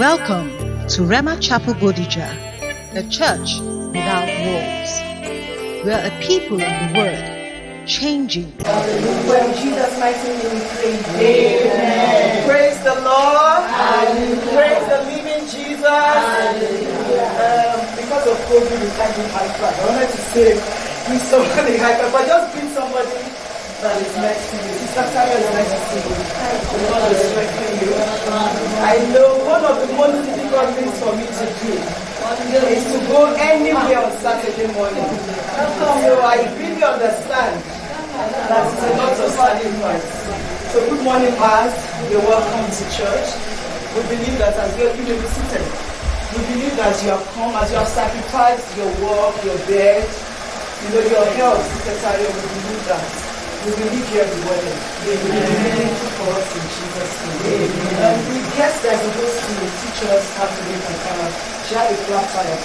Welcome to Rema Chapel Bodija, a church without walls. We are a people of the word, changing. Hallelujah. In Jesus' mighty name we pray. Amen. Praise the Lord. Hallelujah. Praise the living Jesus. Hallelujah. Because of COVID, we can't do high five. I wanted to say, give somebody high five, but just bring somebody that is next to you. Sister Sarah is next to you. The Lord is strengthening you. I know one of the most difficult things for me to do is to go anywhere on Saturday morning. So I really understand that it's a lot of sacrifice. So good morning, Mass. You're welcome to church. We believe that as you may be seated, we believe that you have come, as you have sacrificed your work, your bed, your health, Sister Sarah, we believe that. We believe you everywhere. Amen. For us in Jesus' name. And the guest that is supposed to teach us how to make Okada, she had a flat tire.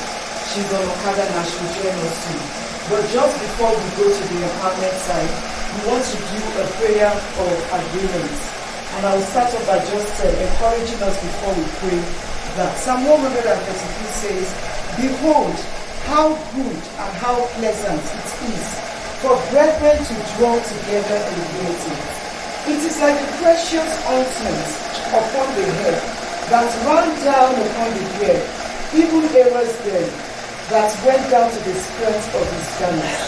She's on Okada now, she'll join us soon. But just before we go to the empowerment side, we want to do a prayer of agreement. And I will start off by just encouraging us before we pray that Psalm 133 says, "Behold, how good and how pleasant it is for brethren to dwell together in unity. It is like the precious ointment upon the head that ran down upon the beard, even Aaron's beard that went down to the skirt of his garment,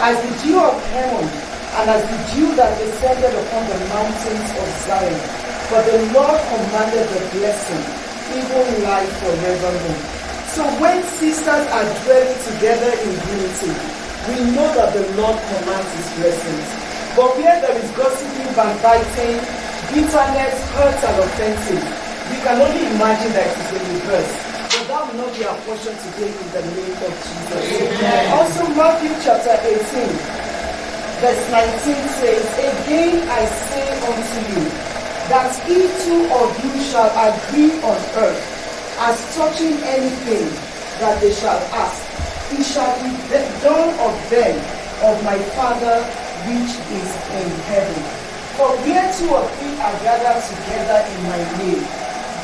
as the dew of Hermon, and as the dew that descended upon the mountains of Zion. For the Lord commanded the blessing, even life forevermore." So when sisters are dwelling together in unity, we know that the Lord commands his blessings. But where there is gossiping, backbiting, bitterness, hurt and offensive, we can only imagine that it is the reverse. But that will not be our portion today in the name of Jesus. Amen. Also Matthew chapter 18, verse 19 says, "Again I say unto you, that each two of you shall agree on earth, as touching anything that they shall ask, it shall be done of them of my Father which is in heaven. For where two or three are gathered together in my name,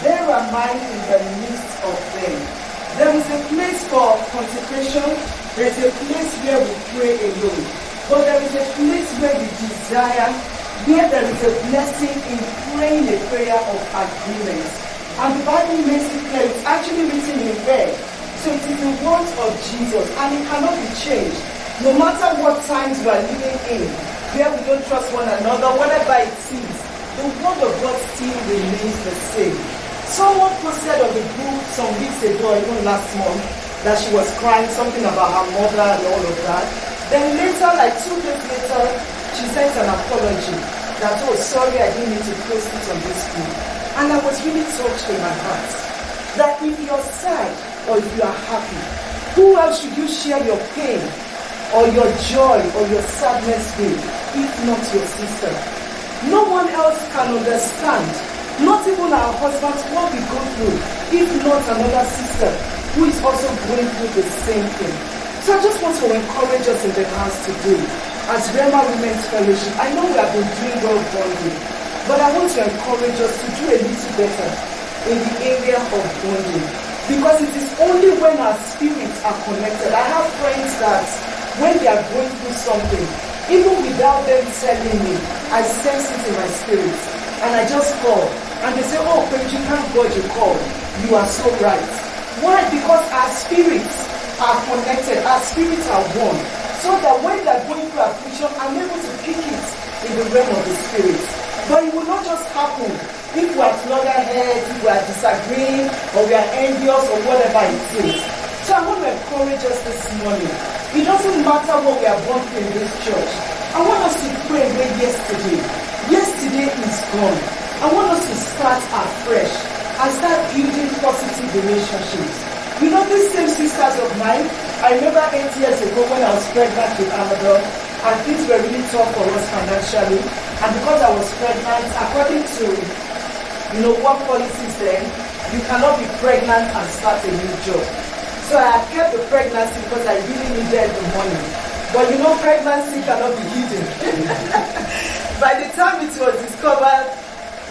there am I in the midst of them." There is a place for consecration, there is a place where we pray alone, but there is a place where we desire, where there is a blessing in praying a prayer of agreement. And the Bible makes it clear, it's actually written in red. So it is the words of Jesus, and it cannot be changed. No matter what times we are living in, where we don't trust one another, whatever it is, the word of God still remains the same. Someone posted on the group some weeks ago, even last month, that she was crying, something about her mother and all of that. Then later, like 2 days later, she sent an apology that, "Oh, sorry, I didn't mean to post it on this group." And I was really touched in my heart that if you're sad or if you are happy, who else should you share your pain or your joy or your sadness with, if not your sister? No one else can understand, not even our husbands, what we go through, if not another sister who is also going through the same thing. So I just want to encourage us in the house today, as Rema Women's Fellowship. I know we have been doing well bonding, but I want to encourage us to do a little better in the area of bonding. Because it is only when our spirits are connected. I have friends that when they are going through something, even without them telling me, I sense it in my spirit. And I just call. And they say, "Oh, Peju, thank God you called. You are so right." Why? Because our spirits are connected. Our spirits are one. So that when they are going through affliction, I'm able to pick it in the realm of the spirit. But it will not just happen if we are loggerheads, if we are disagreeing, or we are envious, or whatever it is. So I want to encourage us this morning. It doesn't matter what we are going through in this church. I want us to pray away yesterday. Yesterday is gone. I want us to start afresh and start building positive relationships. You know, these same sisters of mine, I remember 8 years ago when I was pregnant with Annabelle, and things were really tough for us financially. And because I was pregnant, according to work policies then, you cannot be pregnant and start a new job. So I kept the pregnancy because I really needed the money. But pregnancy cannot be hidden. By the time it was discovered,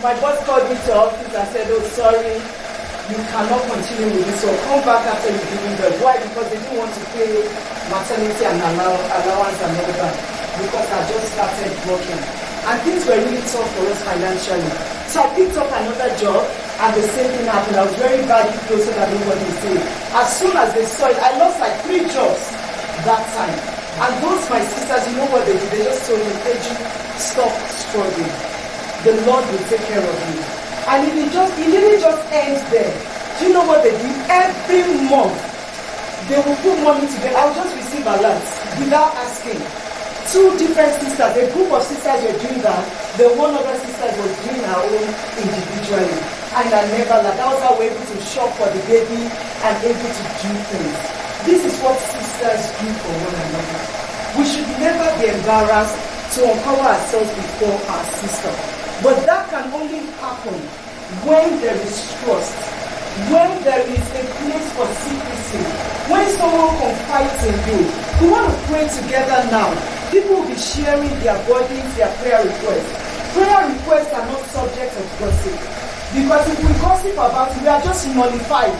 my boss called me to office and said, "Oh, sorry, you cannot continue with this, so come back after you've given birth. Why? Because they didn't want to pay maternity and allowance and all that, because I just started working. And things were really tough for us financially. So I picked up another job, and the same thing happened. I was very badly close so that nobody would say. As soon as they saw it, I lost like 3 jobs that time. And those my sisters, you know what they did? They just told me, Peju, stop struggling. The Lord will take care of you. And it didn't just end there. Do you know what they did? Every month, they will put money together. I'll just receive alerts without asking. 2 different sisters, a group of sisters were doing that. The one other sister was doing her own individually. And I never like that was how we were able to shop for the baby and able to do things. This is what sisters do for one another. We should never be embarrassed to uncover ourselves before our sister. But that can only happen when there is trust, when there is a place for secrecy, when someone confides in you. We want to pray together now. People will be sharing their burdens, their prayer requests. Prayer requests are not subject of gossip. Because if we gossip about it, we are just nullified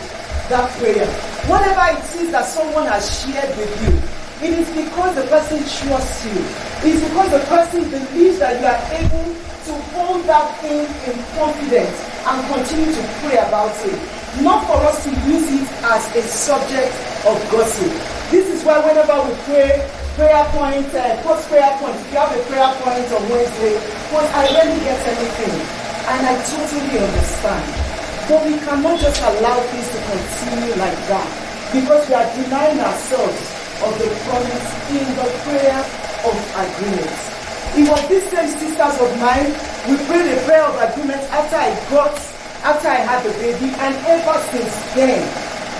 that prayer. Whatever it is that someone has shared with you, it is because the person trusts you. It is because the person believes that you are able to hold that thing in confidence and continue to pray about it. Not for us to use it as a subject of gossip. This is why whenever we pray, prayer point, post prayer point, if you have a prayer point on Wednesday, post, I rarely get anything. And I totally understand. But we cannot just allow things to continue like that, because we are denying ourselves of the promise in the prayer of agreement. It was these same sisters of mine, we prayed a prayer of agreement after I had the baby, and ever since then,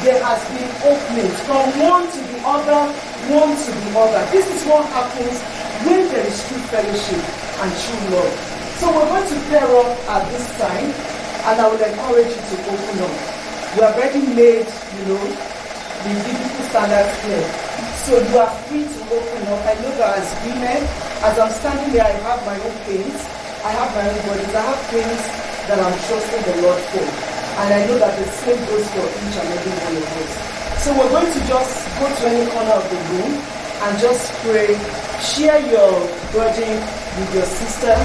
there has been openings from one to the other, one to the other. This is what happens when there is true fellowship and true love. So we're going to pair up at this time, and I would encourage you to open up. We have already made, the biblical standards clear. So you are free to open up. I know that as women, as I'm standing here, I have my own pains, I have my own bodies, I have things that I'm trusting the Lord for. And I know that the same goes for each and every one of us. So we're going to just go to any corner of the room and just pray. Share your burden with your sister.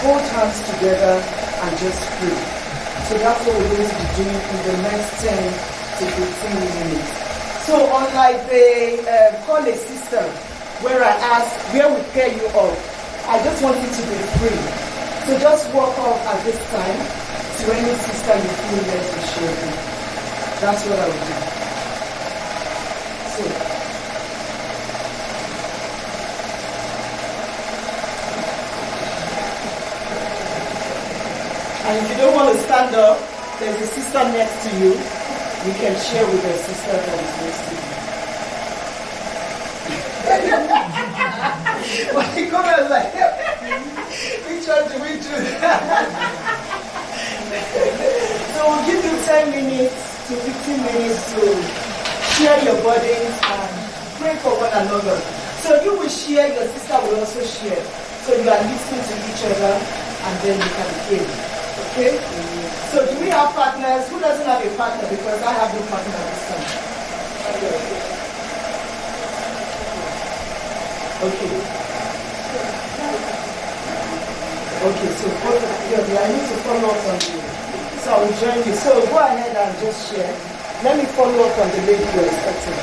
Hold hands together and just pray. So that's what we're going to be doing in the next 10 to 15 minutes. So unlike the call a sister, where I ask, where we pair you up, I just want you to be free. So just walk off at this time to any sister you feel led to share with. That's what I will do. So, and if you don't want to stand up, there's a sister next to you. You can share with your sister that is next to you. Well, you come out like, which one do we do? So we'll give you 10 minutes to 15 minutes to share your burdens and pray for one another. So you will share, your sister will also share. So you are listening to each other and then you can pray. Okay? So do we have partners? Who doesn't have a partner? Because I have no partner this time. Okay. Okay, so both of you, I need to follow up on you. So I will join you. So go ahead and just share. Let me follow up on the lady you're expecting.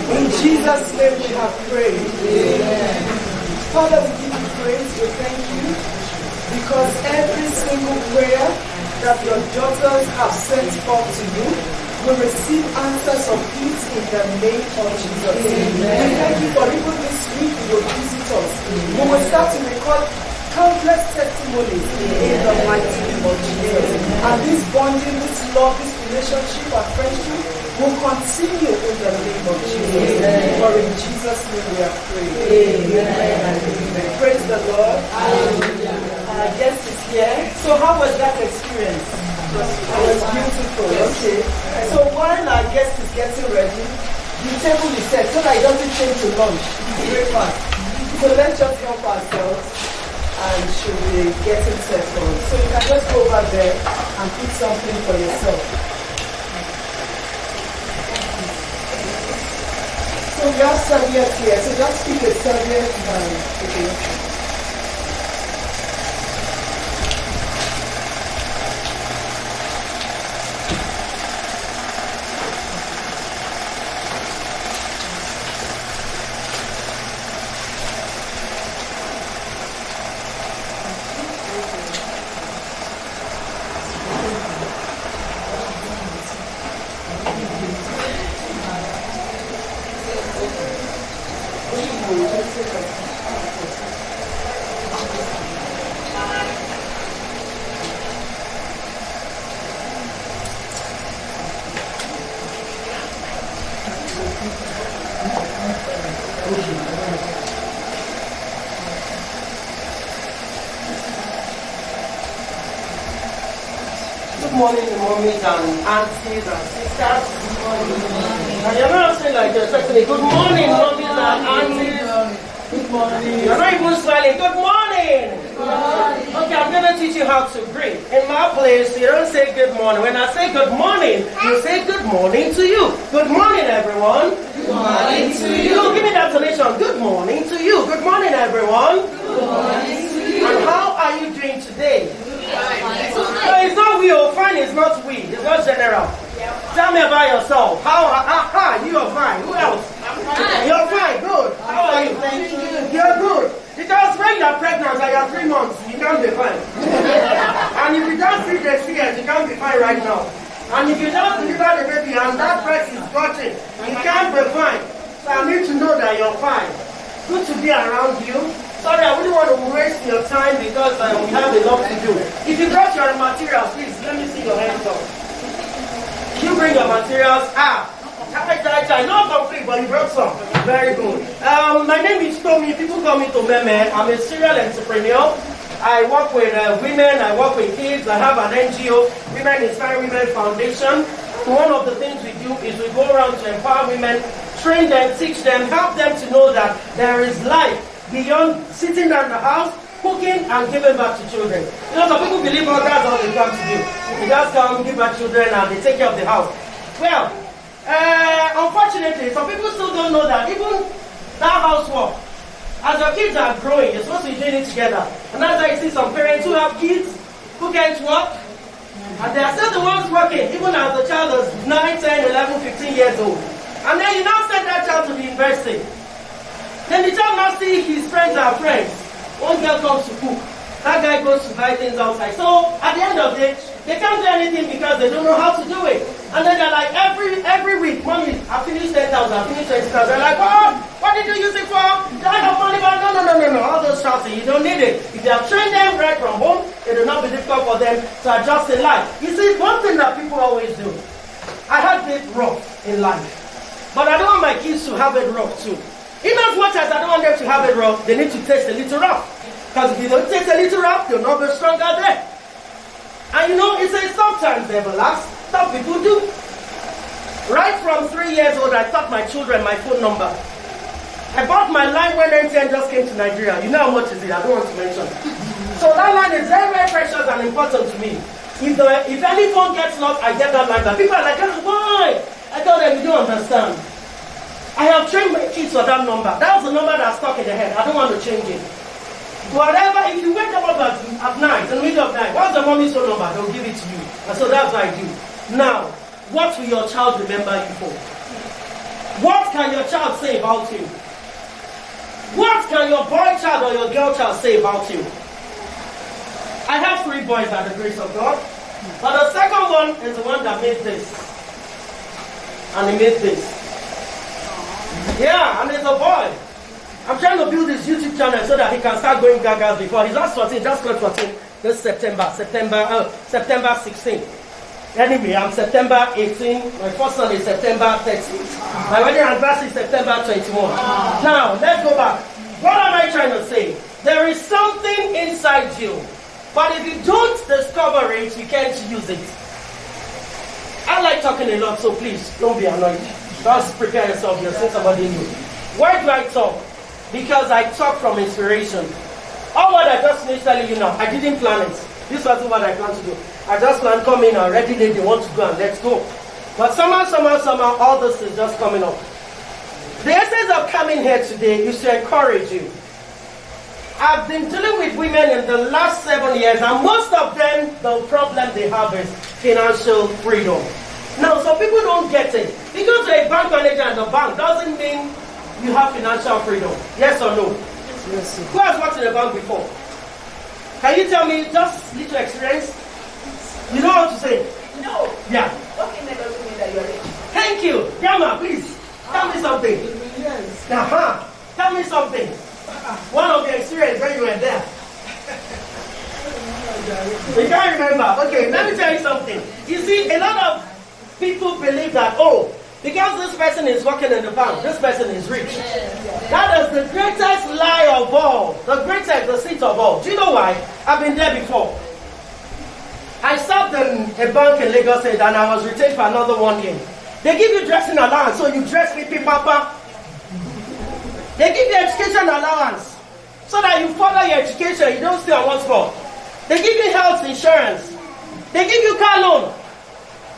In Jesus' name we have prayed. Amen. Father, we give you praise. We thank you because every single prayer that your daughters have sent forth to you will receive answers of it in the name of Jesus. Amen. We thank you for even this week you will visit us. We will start to record countless testimonies in the mighty name of Jesus. And this bonding, this love, this relationship and friendship will continue in the name of Jesus. For in Jesus' name we are praying. Amen. Praise the Lord. Our guest is here. So how was that experience? It was beautiful. Okay. So while our guest is getting ready, the table is set so that it doesn't change to lunch. Breakfast. So let's just help ourselves and should be getting settled. So you can just go over there and pick something for yourself. So we have serviettes here, so just pick a serviette and okay. Good morning, mommies and aunties and sisters. Good morning. And you're not saying like you're expecting me. Good morning, mommies and aunties. Good morning. You're not even smiling. Good morning. Good morning. Okay, I'm going to teach you how to greet. In my place, you don't say good morning. When I say good morning, you say good morning to you. Good morning, everyone. Good morning to you. So give me that tonation. Good morning to you. Good morning, everyone. Good morning to you. And how are you doing today? No, it's not we or fine, it's not we, it's not general. Tell me about yourself. How you are fine. Who else? You're fine, good. How are you? Thank you. You're good. Because when you're pregnant and you're 3 months, you can't be fine. And if you just feed the cigarette, you can't be fine right now. And if you just deliver the baby and that breast is gushing, you can't be fine. So I need to know that you're fine. Good to be around you. Sorry, I wouldn't want to waste your time because we have a lot to do. If you brought your materials, please, let me see your hands up. You bring your materials. Not complete, but you brought some. Very good. My name is Tommy. People call me Tomeme. I'm a serial entrepreneur. I work with women, I work with kids, I have an NGO. Women Inspire Women Foundation. One of the things we do is we go around to empower women, train them, teach them, help them to know that there is life beyond sitting down in the house, cooking and giving back to children. You know, some people believe that's all they come to do. They just come, give back to children and they take care of the house. Well, unfortunately, some people still don't know that even that housework, as your kids are growing, you're supposed to be doing it together. And that's why you see some parents who have kids who can't work, and they are still the ones working, even as the child is 9, 10, 11, 15 years old. And then you now send that child to the university. Then the child now see his friends are friends. One girl comes to cook. That guy goes to buy things outside. So at the end of the day, they can't do anything because they don't know how to do it. And then they're like, every week, Mommy, I finished 10,000, I finished 20,000. They're like, what did you use it for? Do I have money? But no. All those shouting, you don't need it. If you have trained them right from home, it will not be difficult for them to adjust in life. You see, one thing that people always do, I had it rough in life. But I don't want my kids to have it rough too. In as much as I don't want them to have it rough, they need to taste a little rough. Because if you don't taste a little rough, they'll not be stronger there. And you know, it says sometimes they will last. Some people do. Right from 3 years old, I taught my children my phone number. I bought my line when MTN just came to Nigeria. You know how much is it? I don't want to mention. So that line is very, very precious and important to me. If any phone gets lost, I get that line back. People are like, why? I tell them, you don't understand. I have trained my kids for that number. That's the number that's stuck in their head. I don't want to change it. Whatever, if you wake up at night, in the middle of the night, what's the mommy's phone number? They'll give it to you. And so that's what I do. Now, what will your child remember you for? What can your child say about you? What can your boy child or your girl child say about you? I have 3 boys by the grace of God. But the second one is the one that made this. And he made this. Yeah, and it's a boy. I'm trying to build his YouTube channel so that he can start going gagas before. He's just 14, just got 14 this September 16. Anyway, I'm September 18. My first son is September 13. My wedding anniversary is September 21. Now, let's go back. What am I trying to say? There is something inside you. But if you don't discover it, you can't use it. I like talking a lot, so please, don't be annoyed. Just prepare yourself. You're saying somebody new. Why do I talk? Because I talk from inspiration. All what I just finished telling you now, I didn't plan it. This wasn't what I planned to do. I just planned come in and ready, they want to go and let's go. But somehow, all this is just coming up. The essence of coming here today is to encourage you. I've been dealing with women in the last 7 years, and most of them, the problem they have is financial freedom. Now, some people don't get it. You go to a bank manager and the bank doesn't mean you have financial freedom. Yes or no? Yes, Who has worked in a bank before? Can you tell me just little experience? You know how to say? No. Yeah. Working there doesn't mean that you are rich. Thank you. Yama, please. Tell me something. Yes. Tell me something. One of the experience when you were there. You can't remember. Okay, let me tell you something. You see, a lot of people believe that, oh, because this person is working in the bank, this person is rich. That is the greatest lie of all. The greatest deceit of all. Do you know why? I've been there before. I served in a bank in Lagos State and I was retained for another 1 year. They give you dressing allowance, so you dress with papa. They give you education allowance, so that you further your education, you don't stay on one spot. They give you health insurance. They give you car loan.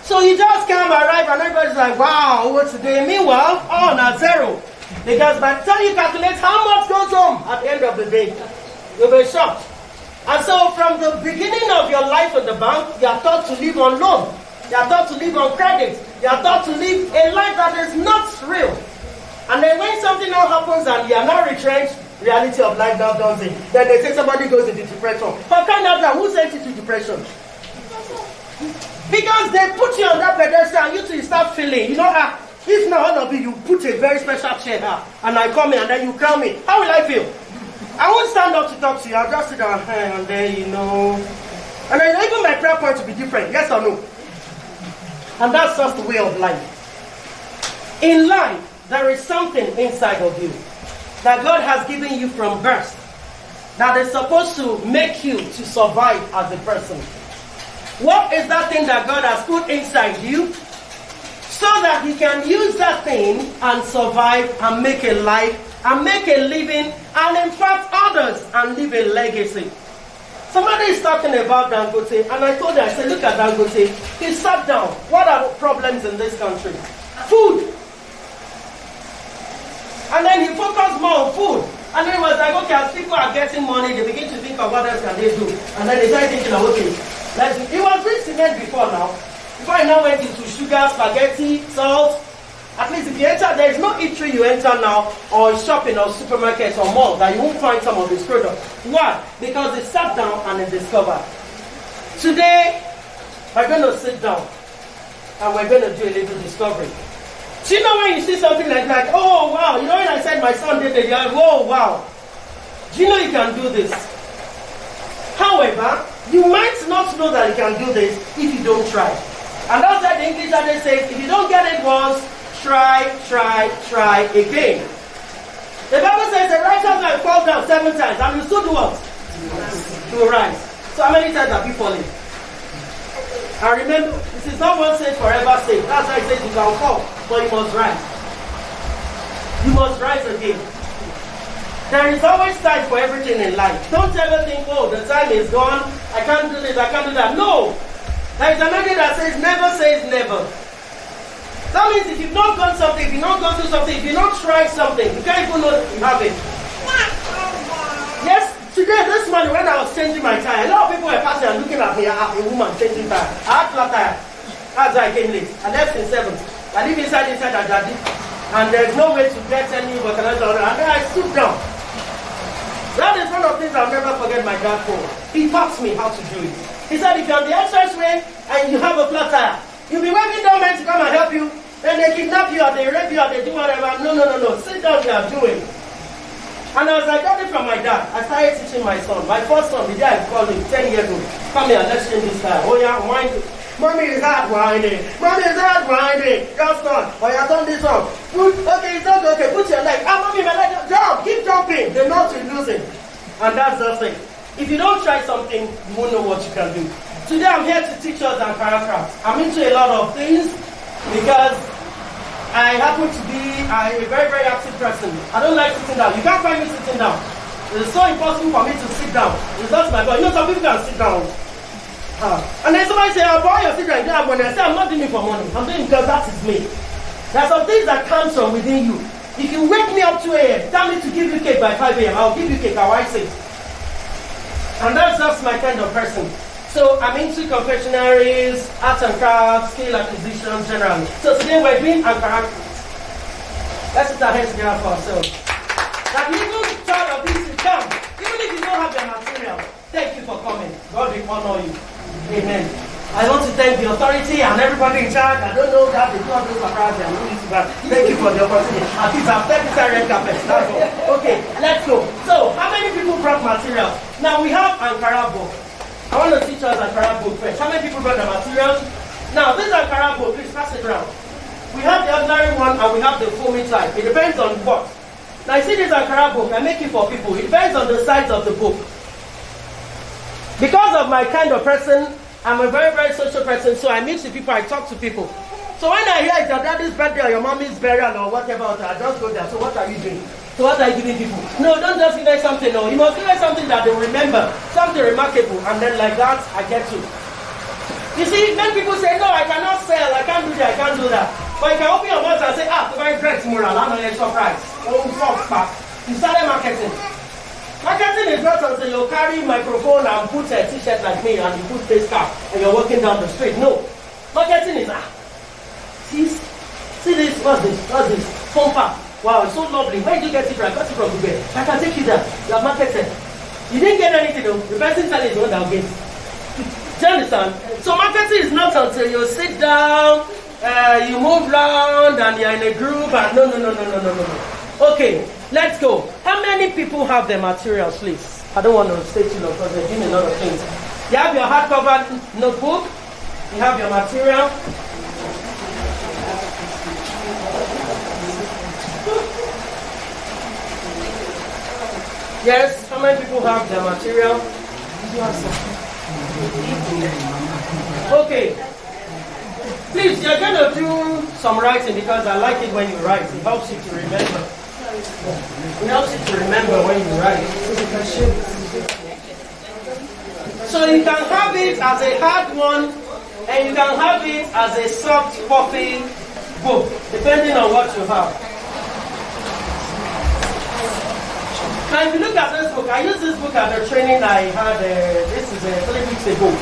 So you just come, arrive, and everybody's like, wow, what's today? Meanwhile, oh, not zero. Because by the time you calculate how much goes home at the end of the day, you'll be shocked. And so from the beginning of your life in the bank, you are taught to live on loan. You are taught to live on credit. You are taught to live a life that is not real. And then when something now happens and you are not retrenched, reality of life now comes in. Then they say somebody goes into depression. For kind of that, who sent you to depression? Because they put you on that pedestal and you two start feeling, you know, if now all of you put a very special chair here and I come in and then you crown me, how will I feel? I won't stand up to talk to you, I'll just sit down and then, you know. And then even my prayer point will be different, yes or no? And that's just the way of life. In life, there is something inside of you that God has given you from birth that is supposed to make you to survive as a person. What is that thing that God has put inside you? So that He can use that thing and survive and make a life and make a living and impact others and leave a legacy. Somebody is talking about Dangote, and I told her, I said, look at Dangote. He sat down. What are the problems in this country? Food. And then he focused more on food. And then he was like, okay, as people are getting money, they begin to think of what else can they do. And then they started thinking, okay, he was doing cement before now. Before he now went into sugar, spaghetti, salt. At least if you enter, there is no eatery you enter now, or shopping, or supermarkets, or mall, that you won't find some of his products. Why? Because they sat down and they discovered. Today, we're going to sit down, and we're going to do a little discovery. Do you know when you see something like, oh wow, you know when I said my son did it, you're like, oh wow. Do you know you can do this? However, you might not know that you can do this if you don't try. And that's why the English adage says, if you don't get it once, try again. The Bible says the righteous man fall down 7 times and you still do what? To rise. So how many times have you fallen? And remember, this is not one saved forever saved. That's why it says you can fall, but you must rise. You must rise again. There is always time for everything in life. Don't ever think, oh, the time is gone, I can't do this, I can't do that. No! There is another that says never. That means if you've not done something, if you've not gone through something, if you've not tried something, you can't even know that you have it. Yes, today, this morning, when I was changing my tire, a lot of people were passing and looking at me, a woman changing tire. I had flat tire. That's why I came late. I left in 7. I live inside a daddy. And there's no way to get any vulcanizer. And then I stood down. That is one of the things I'll never forget my dad for. He taught me how to do it. He said, if you're on the expressway and you have a flat tire, you'll be waiting down men to come and help you. Then they kidnap you or they rape you or they do whatever. No. Sit down, you are doing. And as I got it from my dad, I started teaching my son. My first son, the day I called him, 10 years old. Come here, let's change this tire. Oh yeah, wind it. Mommy is hard winding. Just on. Oh yeah, turn this on. Okay, it's not okay. Put your leg. Mommy, my leg. Jump. Keep jumping. The knot is losing. And that's the thing. If you don't try something, you won't know what you can do. Today I'm here to teach us Ankara crafts. I'm into a lot of things because I happen to be a very, very active person. I don't like sitting down. You can't find me sitting down. It's so impossible for me to sit down. It's not my body. You know, some people can sit down. And then somebody say, oh boy, you're sitting down, you don't have money. I say, I'm not doing it for money. I'm doing it because that is me. There are some things that come from within you. If you wake me up 2 a.m., tell me to give you cake by 5 a.m., I'll give you cake, I'll write it. And that's just my kind of person. So I'm into confectionaries, arts and crafts, skill acquisition, generally. So today we're doing Ankara crafts. Let's put our hands together for ourselves. That little child of this to come, even if you don't have the material, thank you for coming. God will honor you. Amen. I want to thank the authority and everybody in charge. I don't know that they do all those Ankara, they are not used to that. Thank you for the opportunity. At least I've stepped inside red carpet. That's all. Okay, let's go. So, how many people brought materials? Now we have Ankara book. I want to teach us Ankara book first. How many people brought the materials? Now, this Ankara book, please pass it around. We have the ordinary one and we have the foamy type. It depends on what. Now, you see this Ankara book, I make it for people. It depends on the size of the book. Because of my kind of person, I'm a very, very social person, so I meet with people, I talk to people. So when I hear it's your daddy's birthday or your mommy's burial or whatever, I just go there. So what are you doing? So what are you giving people? No, don't just give them something. No, you must give them something that they remember, something remarkable, and then like that, I get you. You see, many people say, no, I cannot sell, I can't do that, I can't do that. But you can open your mouth and say, to buy bread tomorrow, I'm an extra price. Oh, soft pack. You started marketing. Marketing is not until you carry microphone and put a t-shirt like me and you put face cap and you're walking down the street. No. Marketing is, see this, what's this? Phone pack. Wow, it's so lovely. Where did you get it from? I got it from Google. I can take you there. You have marketed. You didn't get anything though. The person selling is the one that will get. Do you understand? So marketing is not until you sit down, you move around and you're in a group and no. Okay, let's go. How many people have the materials, please? I don't want to stay too long because they're doing a lot of things. You have your hardcover notebook. You have your material. Yes, how many people have the material? Okay. Please, you're going to do some writing because I like it when you write. It helps you to remember. It helps you to remember when you write. So you can have it as a hard one, and you can have it as a soft puffy book, depending on what you have. Now, if you look at this book, I used this book at the training I had, this is 3 weeks ago.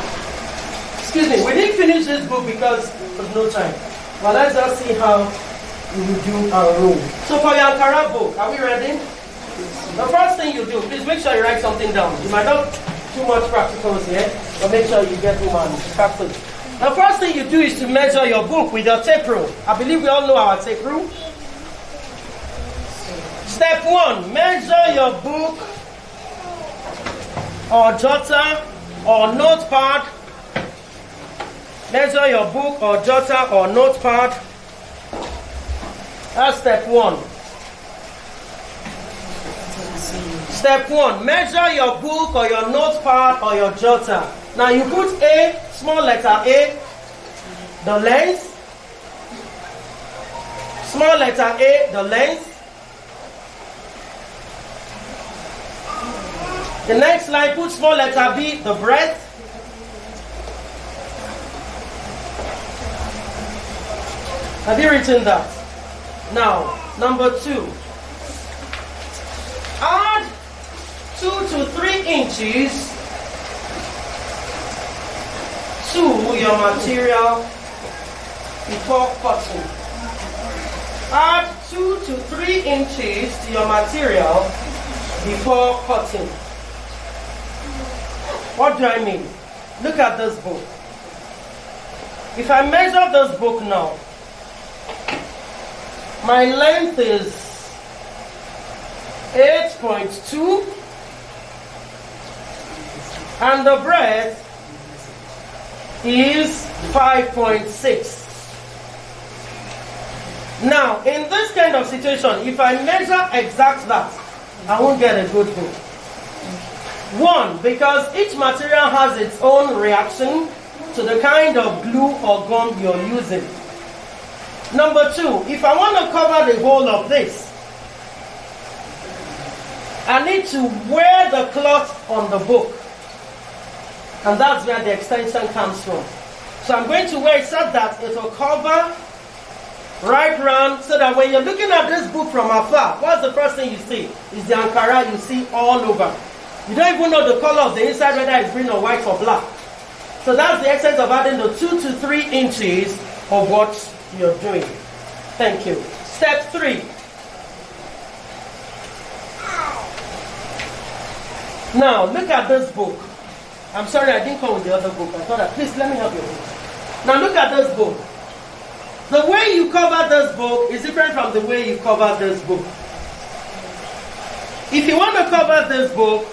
Excuse me, we didn't finish this book because there's no time. But let's just see how we will do our room. So for your Ankara book, are we ready? The first thing you do, please make sure you write something down. You might not too much practicals here, but make sure you get home and practice. The first thing you do is to measure your book with your tape rule. I believe we all know our tape rule. Step 1, measure your book or jotter or notepad. Measure your book or jotter or notepad. That's step 1. Step 1, measure your book or your notepad or your jotter. Now you put A, small letter A, the length. Small letter A, the length. The next line, put small letter B, the breadth. Have you written that? Now, number 2. Add 2 to 3 inches to your material before cutting. Add 2 to 3 inches to your material before cutting. What do I mean? Look at this book. If I measure this book now, my length is 8.2 and the breadth is 5.6. Now, in this kind of situation, if I measure exact that, I won't get a good book. 1, because each material has its own reaction to the kind of glue or gum you're using. Number 2, if I want to cover the whole of this, I need to wear the cloth on the book. And that's where the extension comes from. So I'm going to wear it so that it will cover right round, so that when you're looking at this book from afar, what's the first thing you see? Is the Ankara you see all over. You don't even know the color of the inside, whether it's green or white or black. So that's the extent of adding the 2 to 3 inches of what you're doing. Thank you. Step 3. Now, look at this book. I'm sorry I didn't come with the other book. I thought, please let me help you. Now look at this book. The way you cover this book is different from the way you cover this book. If you want to cover this book,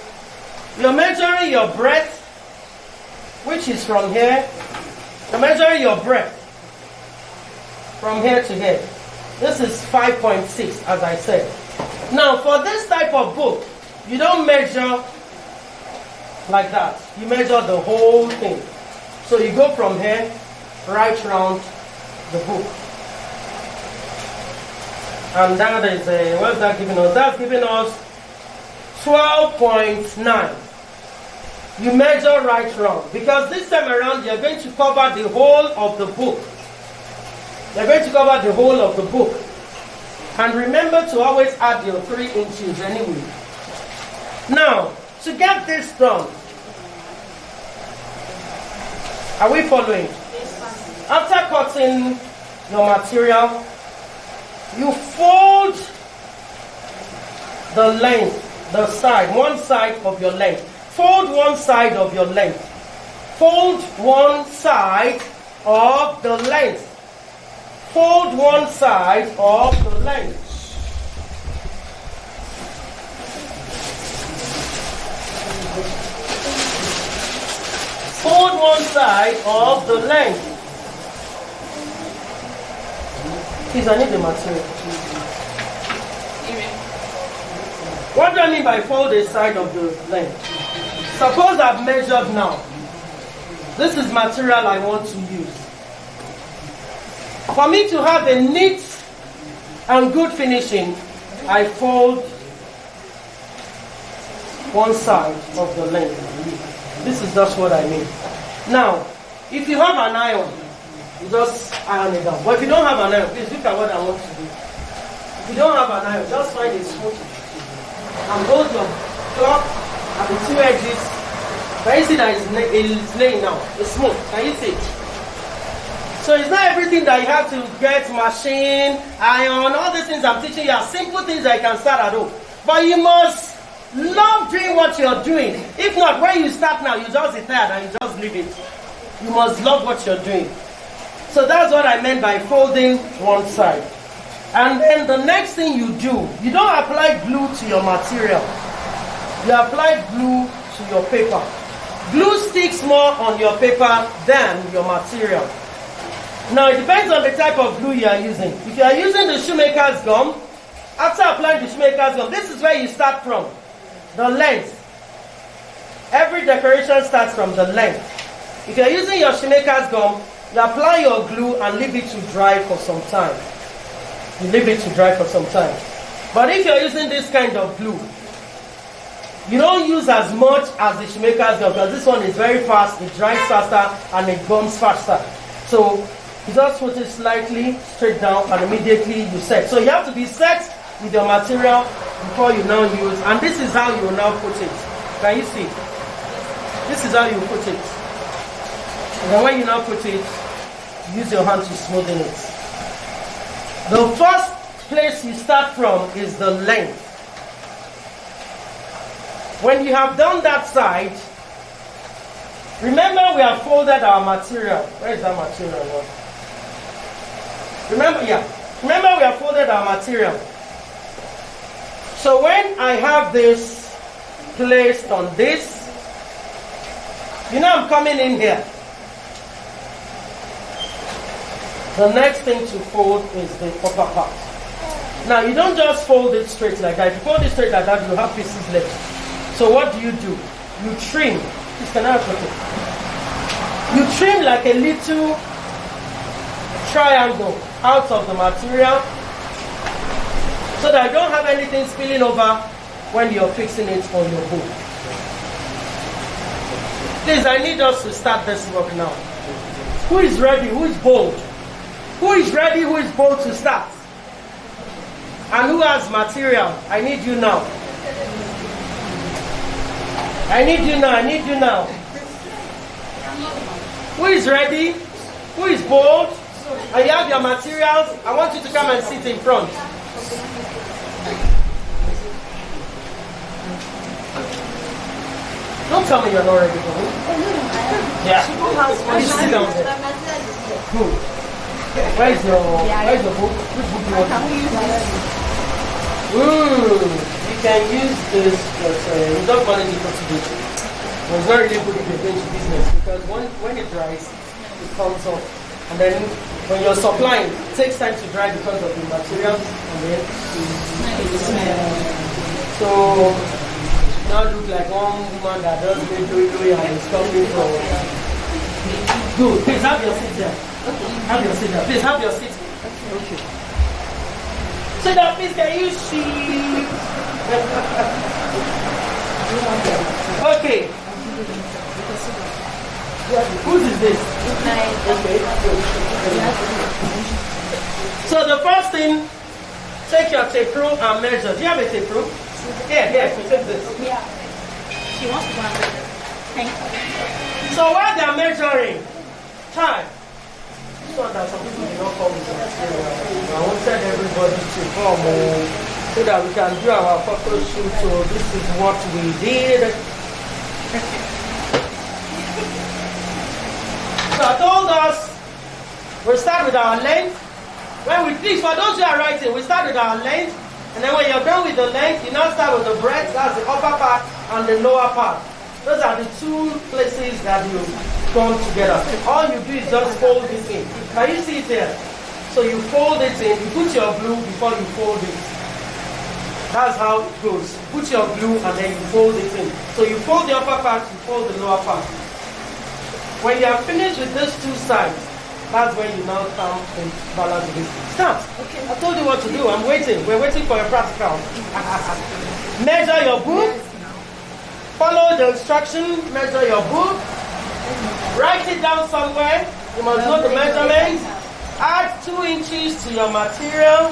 you're measuring your breadth, which is from here. You're measuring your breadth from here to here. This is 5.6, as I said. Now, for this type of book, you don't measure like that. You measure the whole thing. So you go from here right round the book. And that is, what's that giving us? That's giving us 12.9. You measure right round. Because this time around, you're going to cover the whole of the book. You're going to cover the whole of the book. And remember to always add your 3 inches anyway. Now, to get this done, are we following? After cutting your material, you fold the length, the side, one side of your length. Fold one side of your length. Fold one side of the length. Fold one side of the length. Fold one side of the length. Please, I need the material. What do I mean by fold a side of the length? Suppose I've measured now. This is material I want to use. For me to have a neat and good finishing, I fold one side of the length. This is just what I mean. Now, if you have an iron, you just iron it down. But if you don't have an iron, please look at what I want to do. If you don't have an iron, just find a smooth and hold your cloth at the two edges. Can you see that it's laying now? It's smooth. Can you see it? So it's not everything that you have to get machine, iron, all these things I'm teaching you are simple things that you can start at home. But you must love doing what you're doing. If not, when you start now, you just get tired and you just leave it. You must love what you're doing. So that's what I meant by folding one side. And then the next thing you do, you don't apply glue to your material. You apply glue to your paper. Glue sticks more on your paper than your material. Now it depends on the type of glue you are using. If you are using the shoemaker's gum, after applying the shoemaker's gum, this is where you start from. The length. Every decoration starts from the length. If you are using your shoemaker's gum, you apply your glue and leave it to dry for some time. You leave it to dry for some time. But if you are using this kind of glue, you don't use as much as the shoemaker's gum because this one is very fast, it dries faster and it gums faster. So you just put it slightly straight down and immediately you set. So you have to be set with your material before you now use, and this is how you will now put it. Can you see? This is how you put it. And then when you now put it, use your hand to smoothen it. The first place you start from is the length. When you have done that side, remember we have folded our material. Where is that material now? Remember we have folded our material. So when I have this placed on this, you know I'm coming in here. The next thing to fold is the upper part. Now you don't just fold it straight like that. If you fold it straight like that, you have pieces left. So what do? You trim. This can I put it? You trim like a little triangle out of the material so that you don't have anything spilling over when you're fixing it on your book. Please, I need us to start this work now. Who is ready? Who is bold? Who is ready? Who is bold to start? And who has material? I need you now. I need you now. I need you now. Who is ready? Who is bold? And you have your materials. I want you to come and sit in front. Don't tell me you're not ready for me. Yeah. You sit down there. Good. Where's your book? Which book do you want to use? You can use this, but you don't manage it for today. It's not really good if you're going to business because when it dries, it comes off. And then when you're supplying, it takes time to dry because of the materials. And then so now look like one woman that does do and is coming from. Good. Please have your seat there. Have your seat there. Please have your seat. Okay. So that please can you see? Okay. Whose is this? Okay. So the first thing, take your tape rule and measure. Do you have a tape rule? Here, take this. Yeah. She wants to go and measure. Thank you. So while they're measuring, time. So that some people do not come with material. I wanted everybody to come so that we can do our photo shoot. So this is what we did. So I told us we'll start with our length. When we please, for those who are writing, we start with our length, and then when you're done with the length, you now start with the breadth, that's the upper part, and the lower part. Those are the two places that you come together. All you do is just fold this in. Can you see it here? So you fold it in, you put your glue before you fold it. That's how it goes. Put your glue and then you fold it in. So you fold the upper part, you fold the lower part. When you are finished with these two sides, that's when you now come and balance this. Start. Okay. I told you what to do. I'm waiting. We're waiting for your practical. Measure your book. Follow the instruction. Measure your book. Write it down somewhere. You must know the measurement. Add 2 inches to your material.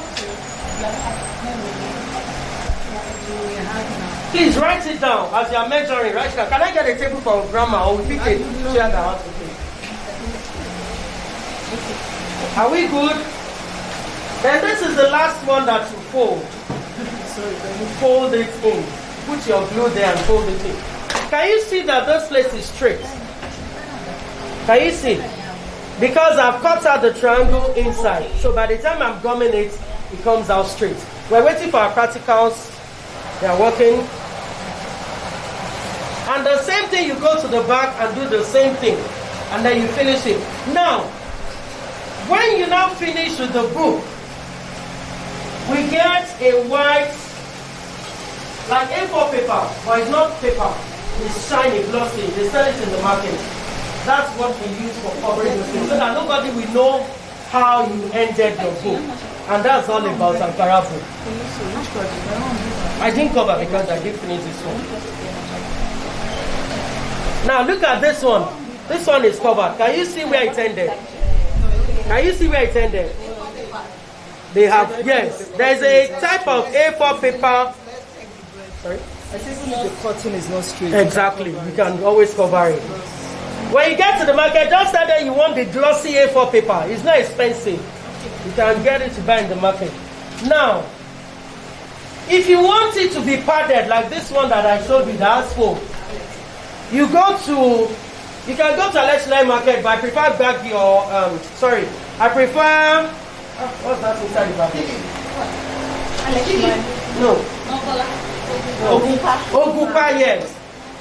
Please write it down as you are measuring. Write it down. Can I get a table for grandma or we pick a chair that has to take? Are we good? Then this is the last one that you fold. You fold it in. Put your glue there and fold it in. Can you see that this place is straight? Can you see? Because I've cut out the triangle inside. So by the time I'm gumming it, it comes out straight. We're waiting for our practicals. They are working. And the same thing, you go to the back and do the same thing. And then you finish it. Now, when you now finish with the book, we get a white, like A4 paper, but it's not paper. It's shiny, glossy. They sell it in the market. That's what we use for covering the thing, so that nobody will know how you ended your book. And that's all about Ankara book. I didn't cover because I didn't finish this one. Now look at this one. This one is covered. Can you see where it ended? Can you see where it ended? They have, yes. There's a type of A4 paper. Sorry? I think the cotton is not straight. Exactly. You can always cover it. When you get to the market, just tell them you want the glossy A4 paper. It's not expensive. You can get it to buy in the market. Now, if you want it to be padded like this one that I showed you, the asphalt, you can go to Alexandria Market, but I prefer bag your, I prefer, what's that inside the bag? No. Ogunpa, yes.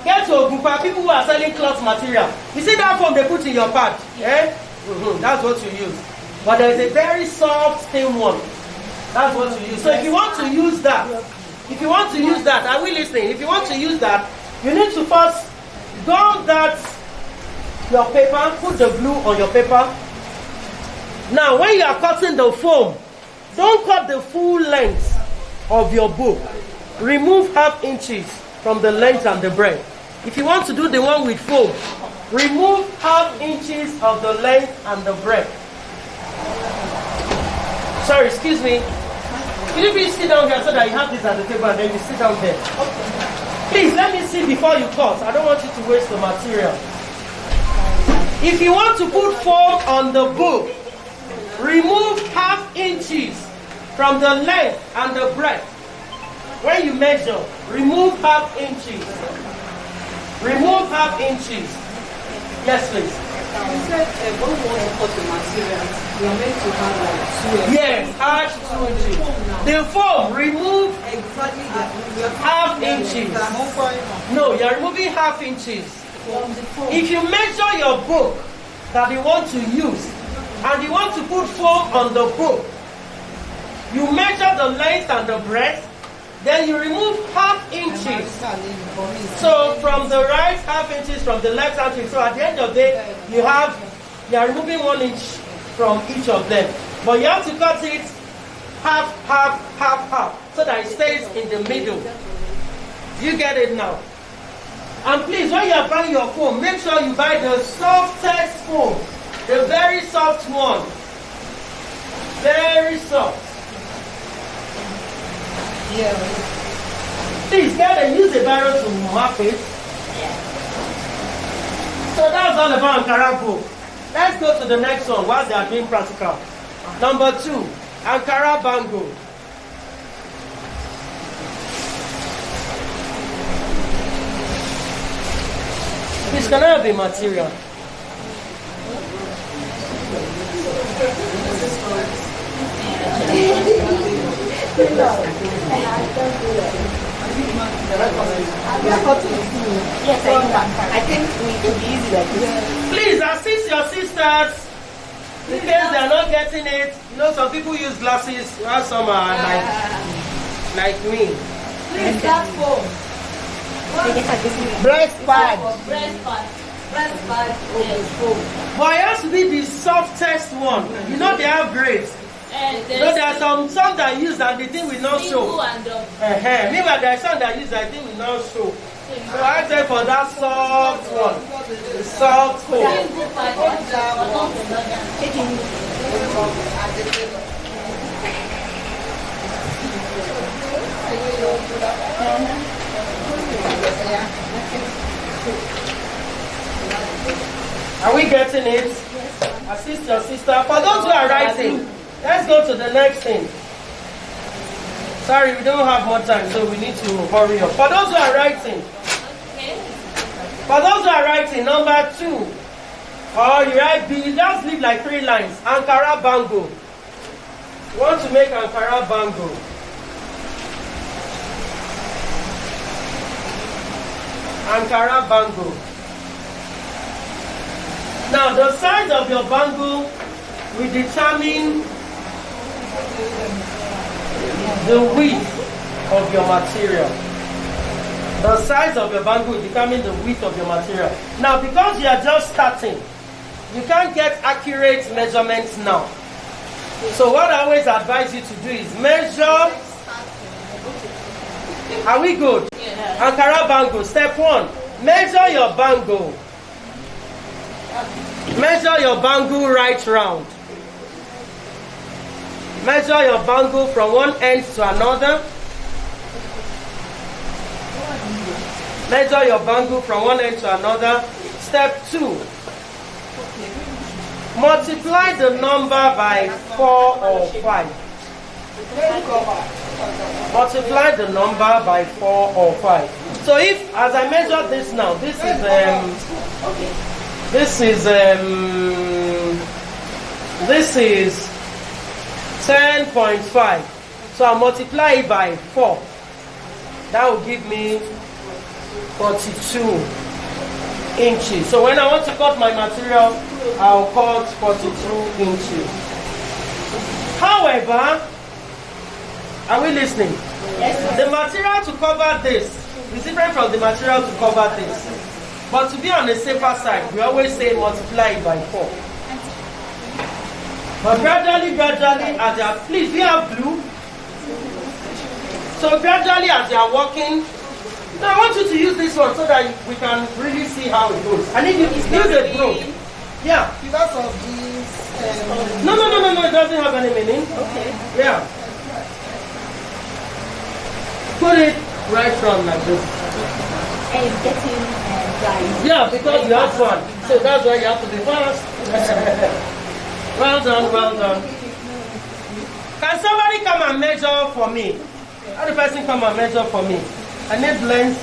Get to Ogunpa, people who are selling cloth material. You see that foam they put in your pad? Eh? That's what you use. But there is a very soft, thin one. That's what you use. So if you want to use that, are we listening? If you want to use that, you need to first gum that your paper, put the glue on your paper. Now, when you are cutting the foam, don't cut the full length of your book. Remove ½ inches from the length and the breadth. If you want to do the one with foam, remove ½ inches of the length and the breadth. Sorry, excuse me. Can you please sit down here so that you have this at the table and then you sit down there? Please, let me see before you cut. I don't want you to waste the material. If you want to put foam on the book, remove ½ inches from the length and the breadth. When you measure, remove ½ inches. Remove ½ inches. Yes, please. You said when we want to cut the materials, we are meant to have like 2 Yes, add 2 inches. The foam, remove exactly ½ inches. No, you are removing ½ inches. If you measure your book that you want to use and you want to put foam on the book, you measure the length and the breadth, then you remove ½ inches. So from the right, ½ inches, from the left, ½ inch. So at the end of the day, you are removing 1 inch from each of them. But you have to cut it half, so that it stays in the middle. You get it now? And please, when you are buying your foam, make sure you buy the softest foam. The very soft one. Very soft. Yeah. Please use a barrel to mark it. So that's all about Ankara book. Let's go to the next one while they are doing practical. Number 2, Ankara bangle. Please, can I have the material? Yes, I think we could be easy like this. Please assist your sisters in case they are not getting it. You know, some people use glasses, while some are like me. Please, that foam. Breast Breast pad. Breast pad. But it has to be the softest one. You know they have grades. So there are some that use and the thing will not show. Maybe there are some that use and the thing will not show. So I tell for that soft one. The soft one. Are we getting it? Assist your sister. For those who are writing, let's go to the next thing. Sorry, we don't have more time, so we need to hurry up. For those who are writing, number 2, or you write B, you just leave like 3 lines. Ankara Bango. You want to make Ankara Bango. Ankara Bango. Now, the size of your bangle will determine the width of your material. The size of your bangle will determine the width of your material. Now, because you are just starting, you can't get accurate measurements now. So what I always advise you to do is measure. Are we good? Yeah. Ankara bangle. Step 1. Measure your bangle. Measure your bangle right round. Measure your bangle from one end to another. Measure your bangle from one end to another. Step 2. Multiply the number by 4 or 5. Multiply the number by 4 or 5. So if, as I measure this now, this is 10.5. So I'll multiply it by 4. That will give me 42 inches. So when I want to cut my material, I'll cut 42 inches. However, are we listening? Yes. The material to cover this is different from the material to cover this. But to be on the safer side, we always say multiply it by 4. But gradually, as you are, please, we have blue. So gradually, as you are walking, now I want you to use this one so that we can really see how it goes. I need you to use a broom. Yeah. Because of this. No, it doesn't have any meaning. Okay. Yeah. Put it right from like this. And it's getting dry. Yeah, because you have fun. So that's why you have to be fast. Well done. Can somebody come and measure for me? How the person come and measure for me? I need length.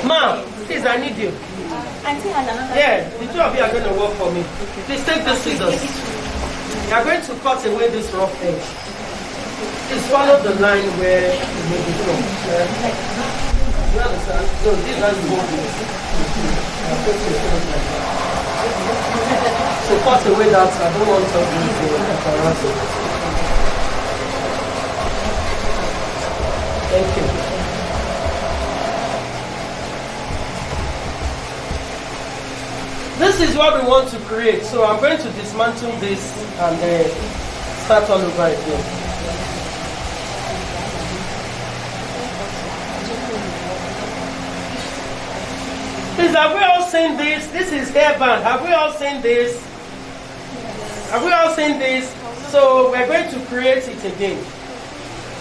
Ma'am, please, I need you. Yeah, the 2 of you are going to work for me. Please take the scissors. You are going to cut away this rough edge. Please follow the line where you may be from. You understand? So this has to go this. So cut away that. I don't want to be Thank you. This is what we want to create. So I'm going to dismantle this and start all over again. Please, have we all seen this? This is hairband. Have we all seen this? Have we all seen this? So we're going to create it again.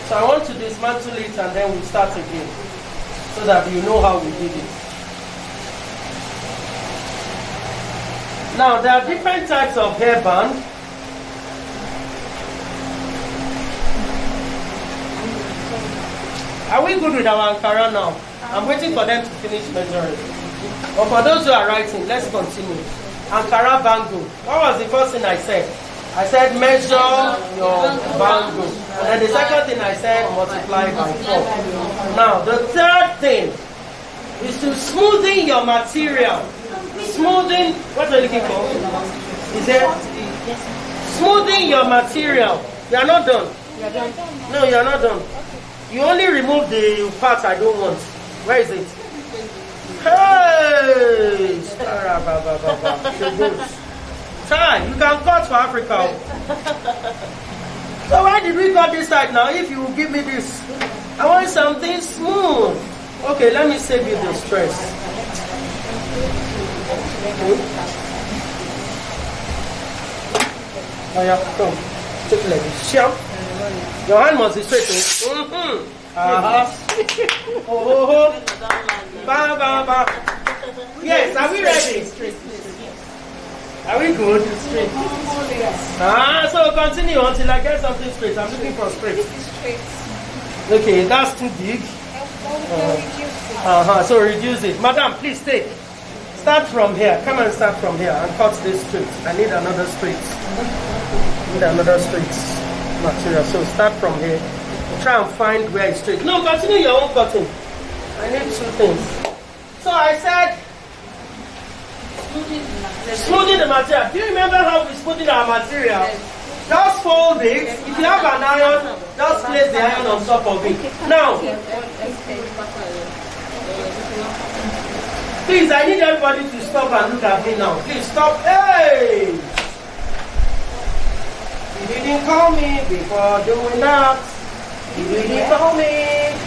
So I want to dismantle it and then we'll start again. So that you know how we did it. Now there are different types of hairband. Are we good with our Ankara now? I'm waiting for them to finish measuring. But for those who are writing, let's continue. Ankara bangle. What was the first thing I said? I said measure your bangle. And then the second thing I said multiply by 4. Now the third thing is to smoothen your material. Smoothing, what are you looking for? Is it? Smoothing your material. You are not done. No, you are not done. You only remove the part I don't want. Where is it? Hey! Try, you can cut for Africa. So why did we cut this side now if you will give me this? I want something smooth. Okay, let me save you the stress. Oh yeah, come. Take it like this. Your hand must be straight. Oh. Ba, ba, ba. Yes, are we ready? Are we good? Straight. So continue until I get something straight. I'm looking for straight. Okay, that's too big. So reduce it. Madam, please take. Start from here. Come and start from here and cut this straight. I need another straight. Need another straight material. So start from here. Try and find where it's straight. No, continue your own cutting. I need two things. So I said, smoothing the material. Do you remember how we smoothed our material? Just fold it. If you have an iron, just place the iron on top of it. Now, please, I need everybody to stop and look at me now. Please stop. Hey! You didn't call me before doing that. You didn't call me.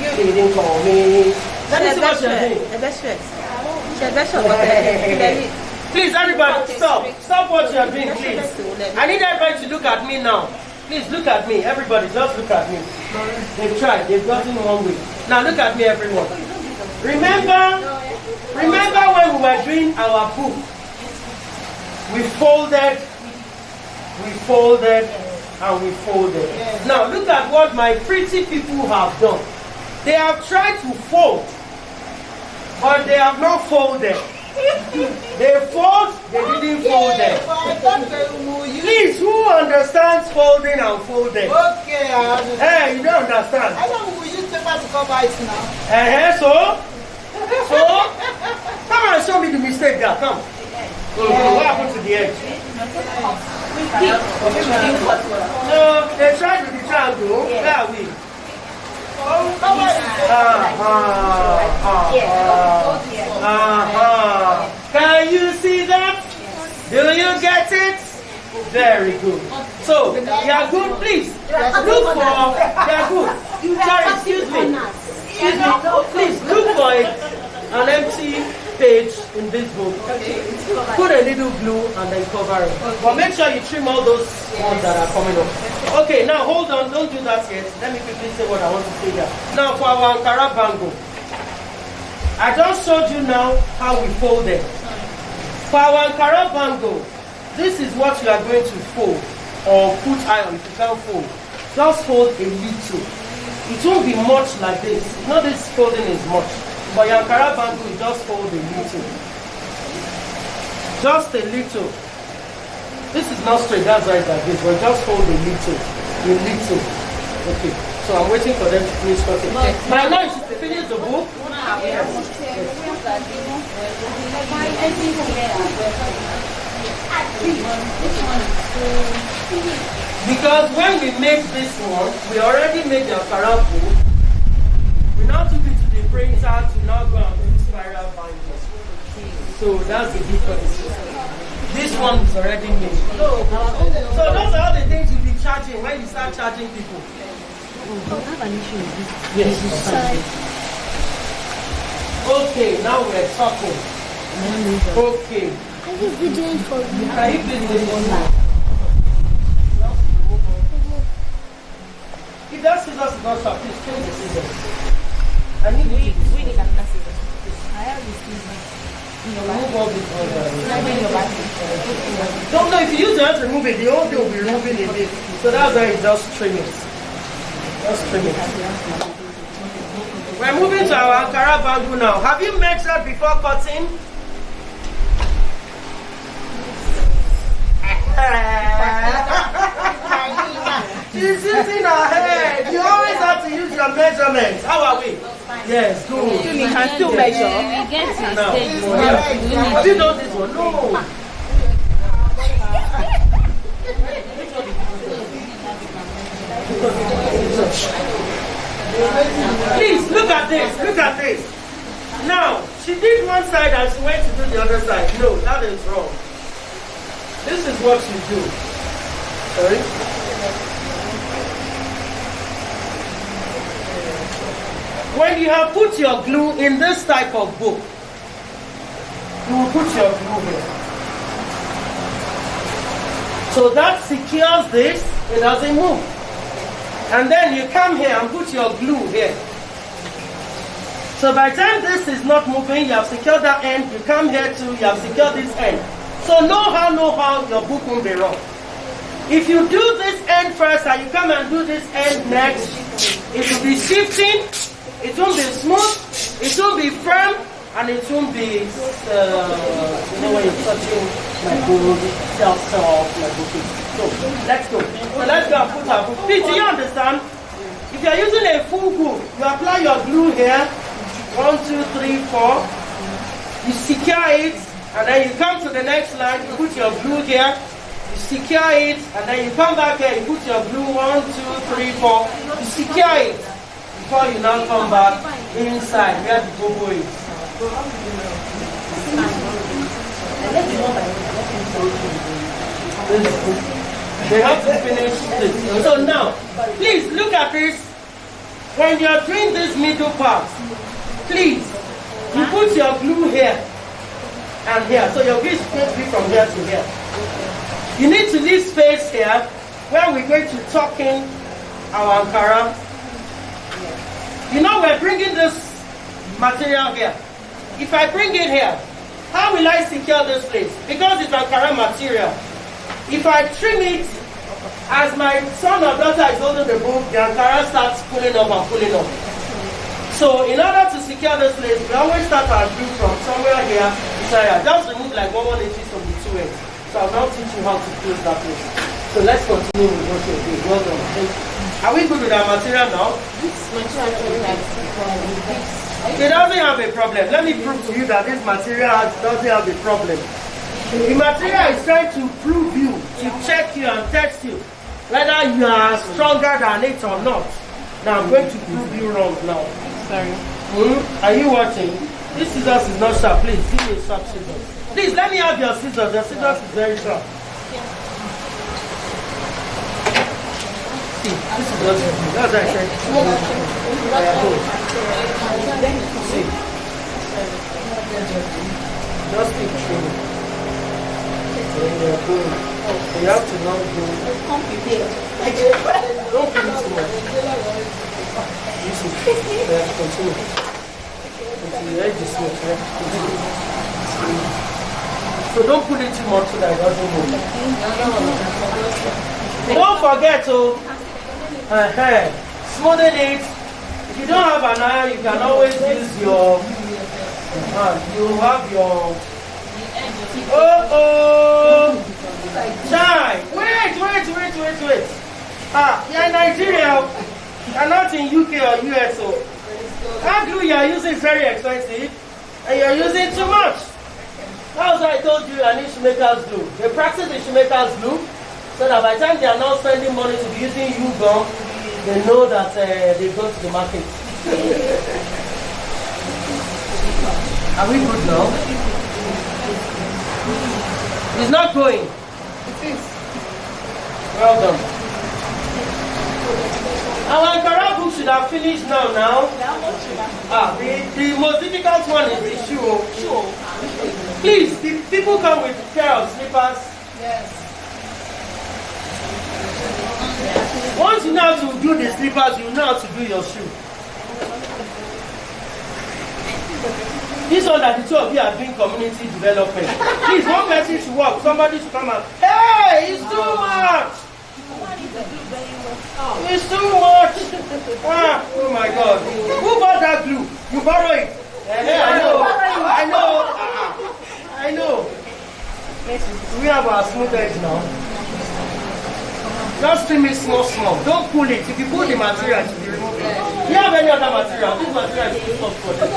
You didn't call me. Let me see what you're doing. Please, everybody, stop. Stop what you're doing, please. I need everybody to look at me now. Please, look at me. Everybody, just look at me. They've tried. They've gotten one way. Now, look at me, everyone. Remember when we were doing our book? We folded, and we folded. Now, look at what my pretty people have done. They have tried to fold, but they have not folded. They fold, they didn't fold them. Please, who understands folding and folding? Okay, Hey, you don't understand. I don't know we use paper to cover it now. So? Come and show me the mistake there, come. What happened to the edge? No, they tried with the triangle. Where are we? Can you see that? Do you get it? Very good. So, you are good, please. Look for, they are good. Sorry, excuse me. Please, look for an empty page in this book. Put a little glue and then cover it. But make sure you trim all those ones that are coming up. Okay, now hold on, don't do that yet. Let me quickly say what I want to say here. Now for our Ankara bangle. I just showed you now how we fold them. For our Ankara bangle, this is what you are going to fold or put iron if you can't fold. Just fold a little. It won't be much like this. Not this folding is much. For your Ankara bangle, you just fold a little. Just a little. This is not straight, that's why it's like this, but just fold a little. A little. Okay. So I'm waiting for them to finish cutting. My lunch is to finish the book. Yes. Because when we made this one, we already made the Ankara book. We now took it to the printer to now go and do spiral binding. So that's the difference. This one is already made. So those are all the things you'll be charging when you start charging people. I have an issue with this. Yes. Okay, now we're talking. Okay. Are you videoing for you? Can you please do this now? If that scissors is not sharp, please change the scissors. I need We need another scissors. I have the scissors. remove all this other. Don't know if you use your hand to remove it, the whole thing will be removing a bit. So that's why you just trim it. Just trim it. We're moving to our Ankara bangle now. Have you made that before cutting? She's using her head. You always have to use your measurements. How are we? Yes, good. You can still measure. Now, have you done this one? No. Please look at this. Look at this. Now, she did one side and she went to do the other side. No, that is wrong. This is what you do. Sorry? When you have put your glue in this type of book, you will put your glue here. So that secures this, it doesn't move. And then you come here and put your glue here. So by the time this is not moving, you have secured that end, you come here too, you have secured this end. So know how your book won't be wrong. If you do this end first and you come and do this end next, it will be shifting, it won't be smooth, it won't be firm, and it won't be, when you're touching my book, soft, my book. So let's go. So let's go and put our book. Please, do you understand? If you're using a full book, you apply your glue here. 1, 2, 3, 4. You secure it, and then you come to the next line, you put your glue here, you secure it, and then you come back here, you put your glue 1, 2, 3, 4. You secure it before you now come back inside where the bobo is. They have to finish this. So now, please look at this. When you're doing this middle part, please, you put your glue here and here. So your glue is supposed to be from here to here. You need to leave space here where we're going to tuck in our Ankara. You know, we're bringing this material here. If I bring it here, how will I secure this place? Because it's Ankara material. If I trim it, as my son or daughter is holding the book, the Ankara starts pulling up and pulling up. So in order to secure this place, we always start our glue from somewhere here, this area. Just remove like 1 inches from the two ends. So I'll now teach you how to close that place. So let's continue with what you're doing. Well done. Are we good with our material now? It doesn't have a problem. Let me prove to you that this material doesn't have a problem. The material is trying to prove you, to check you and test you, whether you are stronger than it or not. Now I'm going to prove you wrong now. Sorry. Are you watching? This scissors is not sharp. Please give me a sharp scissors. Please let me have your scissors. Your scissors is very sharp. See, this is just that's what I said. See. Just keep trimming. You have to not go. Don't feel too much. You see, continue. Until the edge is smooth. So don't put it too much so that it doesn't move. Don't forget to smoothen it. If you don't have an iron, you can always use your hand. You have your Chai! Wait! You're in Nigeria. You're not in UK or US. So that glue you're using is very expensive and you're using too much. That's why I told you I need shoemaker's glue. They practice the shoemaker's glue so that by the time they are now spending money to be using U-gum, they know that they go to the market. Are we good now? It's not going. It is. Well done. Our Ankara book should have finished now. The most difficult one is the shoe. Please, the people come with a pair of slippers. Yes. Once you know how to do the slippers, you know how to do your shoe. This one that the two of you are doing community development. Please, one person should work. Somebody should come out. Hey, it's too much. It's too much. Oh my God. Who bought that glue? You borrow it. I know. We have our smooth edge now. Just trim it small. Don't pull it. If you pull the material, it will be removed. Do you have any other material? This material is too soft for this. We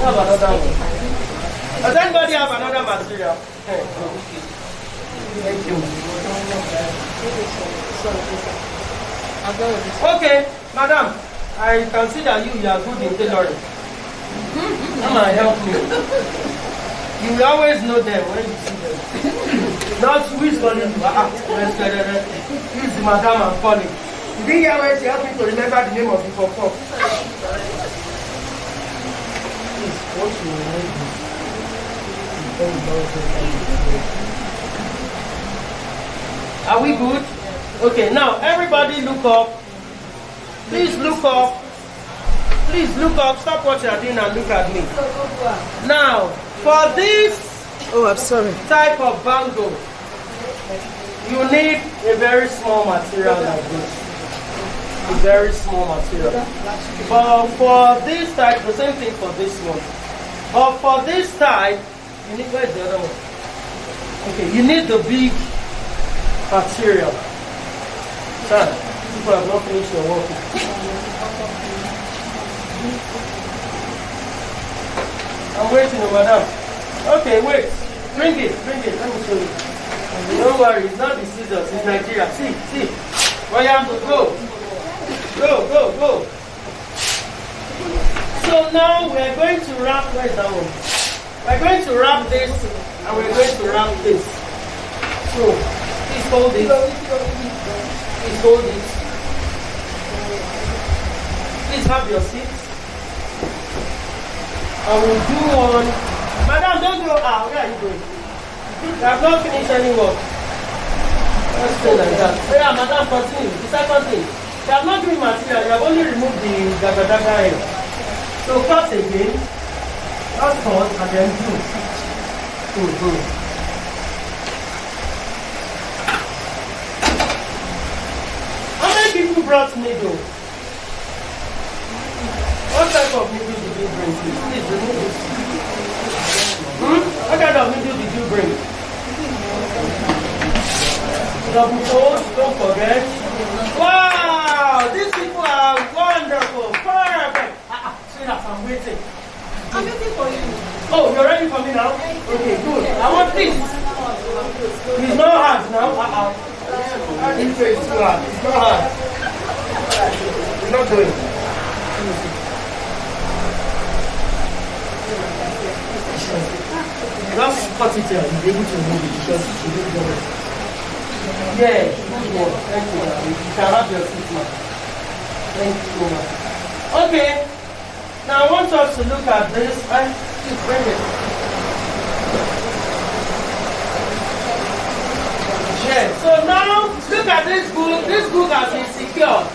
have another one. Does anybody have another material? Thank you. Okay, madam, I can see that you are good in tailoring. Come and help me. You will always know them when you see them. Not who is calling you. Who is the madam I'm calling? You didn't hear when she helped me to remember the name of the pop-up. Please, what you remind me? Are we good? Okay, now everybody look up. Please look up. Please look up. Stop what you are doing and look at me. Now, for this type of bangle, you need a very small material like this. A very small material. But for this type, the same thing for this one. But for this type, you need, where's the other one? Okay, you need the big material. Sir, people have not finished your work. I'm waiting, madam. Okay, wait. Bring it. Let me show you. Don't worry, it's not the scissors, it's Nigeria. See. Where you have to go. Go. So now we're going to wrap, where's that one? We're going to wrap this and we're going to wrap this. So, please hold it. Please hold it. Please have your seat. I will do one. Madam, don't go out. Where are you going? I have not finished any work. Let's stay like that. Yeah, madam, continue. The second thing. You have not given material. You have only removed the daga hair. So cut again. Just cut and then do. Go. How many people brought needle? What type of needle did you bring? Please remove this. What kind of needle did you bring? Double fold, don't forget. Wow! These people are wonderful. Perfect. Sweetheart, I'm waiting. I'm waiting for you. Oh, you're ready for me now? Okay, good. I want this. It's not hard now. I didn't say it's too hard. It's not hard. It's not doing. Just cut it here. You'll be able to move it because you didn't do it. Yeah, good one. Thank you. You can have your seat now. Thank you so much. Okay. Now I want us to look at this. Please bring it. Yeah. So now look at this book. This book has been secured.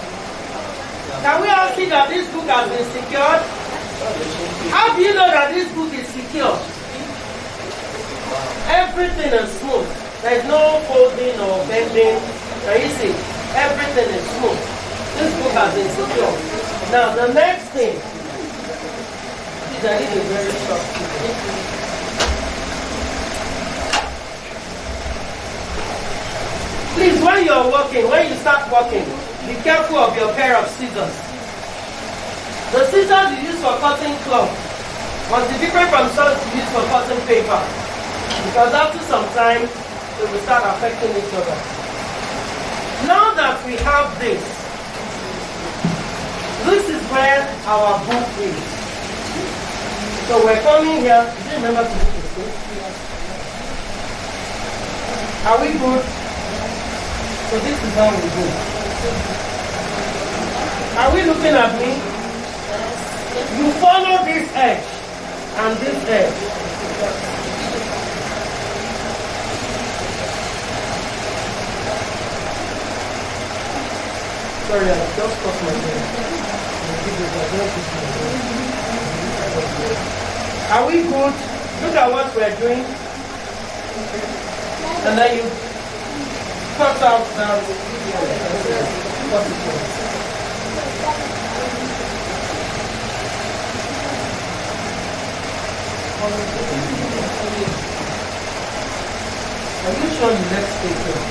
Can we all see that this book has been secured? How do you know that this book is secure? Everything is smooth. There is no folding or bending. Can you see? Everything is smooth. This book has been secure. Now the next thing. Please, I need a very short clip. Please, when you're working, when you start working, be careful of your pair of scissors. The scissors you use for cutting cloth must be different from scissors you use for cutting paper. Because after some time, they will start affecting each other. Now that we have this is where our book is. So we're coming here. Do you remember to do this? Are we good? So this is how we go. Are we looking at me? You follow this edge and this edge. Sorry, I just cut my hair. Are we good? Look at what we're doing. And then you cut out that. Are you sure you let's take it?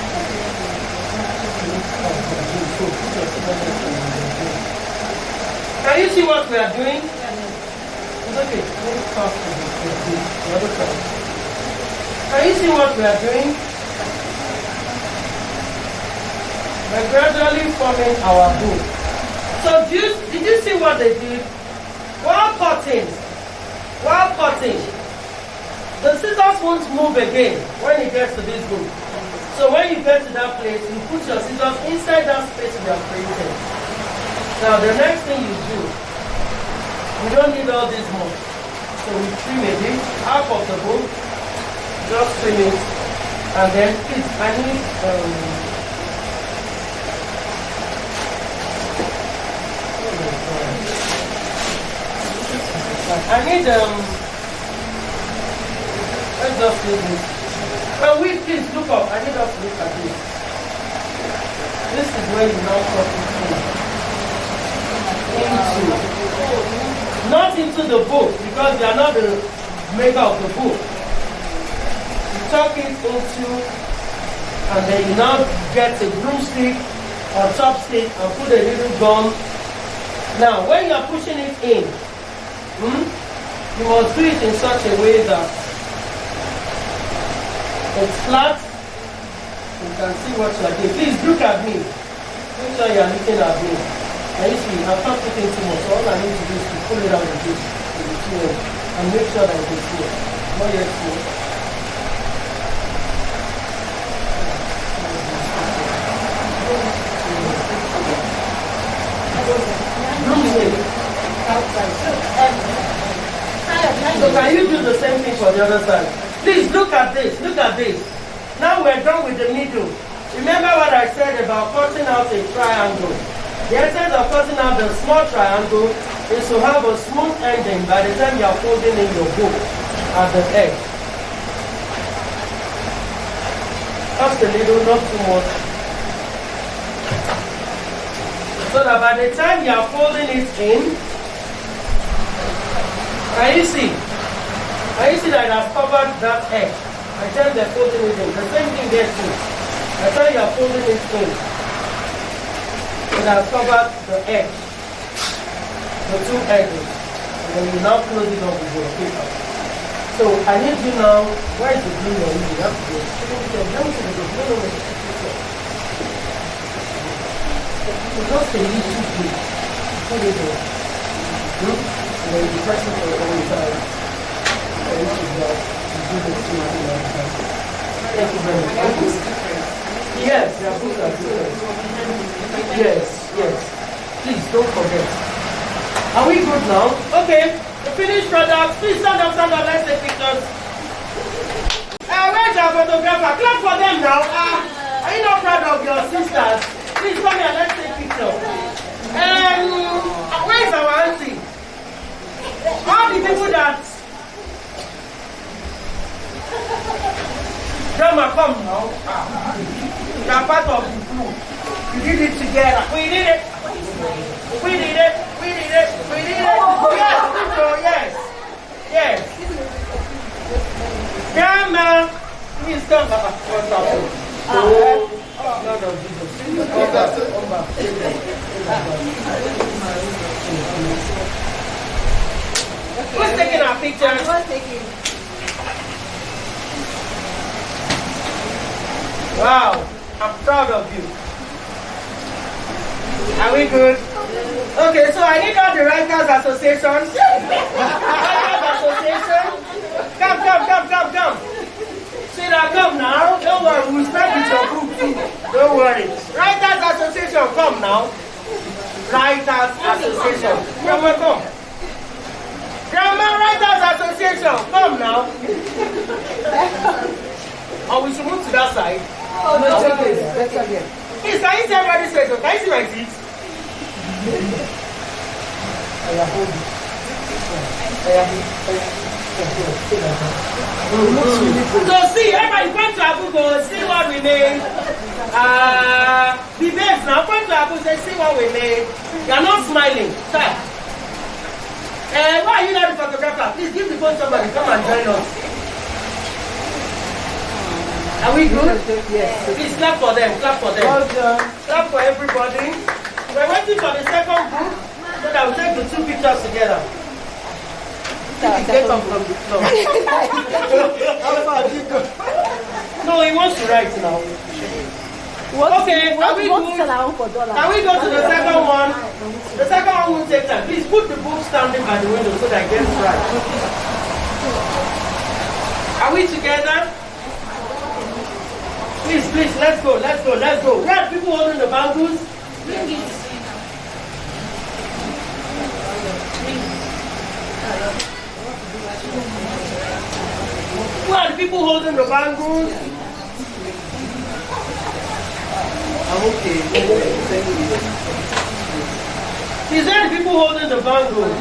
Can you see what we are doing? It's okay. Let's start with the other side. Can you see what we are doing? We're gradually forming our bow. So did you see what they did? While cutting, While cutting, the scissors won't move again when it gets to this book. So when you get to that place, you put your scissors inside that space you have created. Now the next thing you do, we don't need all this much. So we trim a bit, half of the book, just trim it, and then please, I need let's just do this. Well, please look up. I need us to look at this. This is where you now cut it into. Not into the book, because you are not the maker of the book. You tuck it into, and then you now get a broomstick or chopstick and put a little gum. Now, when you are pushing it in, you must do it in such a way that it's flat. You can see what you are doing. Please look at me. Make sure you are looking at me. And you see, I'm not putting too much. So all I need to do is to pull it out of this to the floor and make sure that it is here. Not yet small. So can you do the same thing for the other side? Please look at this, look at this. Now we're done with the middle. Remember what I said about cutting out a triangle. The essence of cutting out the small triangle is to have a smooth ending by the time you are folding in your book at the edge. Just a little, not too much. So that by the time you are folding it in, can you see that it has covered that edge? By the time they are folding it in, the same thing there too. By the time you are folding it in, it has covered the edge, the two edges, and then you now close it up with your paper. So I need you now, where is the glue you're using? You have to go. Let me see the glue. So just a little glue. Put it in. And then you press it on the one side. And this is that. You do the same thing all the time. Thank you very much. Yes, their books are different. Yes, yes. Please don't forget. Are we good now? Okay. The finished product. Please stand up, let's take pictures. Where's your photographer? Clap for them now. Are you not proud of your sisters? Please come here, let's take pictures. Where's our auntie? All the people that Grandma, come now. You are part of the group. You did it together. We did it. We did it. We did it. We did it. Yes, people, yes. Yes. Grandma, please come back. What's happening? Lord of Jesus. Who's taking our pictures? I'm taking. Wow, I'm proud of you. Are we good? Okay, so I need all the Writers Association. Writers Association. Come. See that, come now. Don't worry, we'll start with your group too. Don't worry. Writers Association, come now. Writers Association. Come. Grandma, Writers Association, come now. Or we should move to that side. Oh, no, it's okay. That's okay. Please, can you see everybody's face? Can you see my teeth? So see, everybody point to Abu, go see what we made. The babes now, point to Abu, say see what we made. You are not smiling. Stop. Why are you not the photographer? Please give the phone to somebody. Come and join us. Are we good? Yes. Please clap for them. Clap for them. Well done. Clap for everybody. We're waiting for the second group so that we'll take the two pictures together. Get up from the floor. No, he wants to write now. Okay, are we good? Can we go to the second one? The second one will take time. Please put the book standing by the window so that it gets right. Are we together? Please, please, let's go, let's go, let's go. Where are people holding the bangles? Who are the people holding the bangles? I'm okay. Is there the people holding the bangles?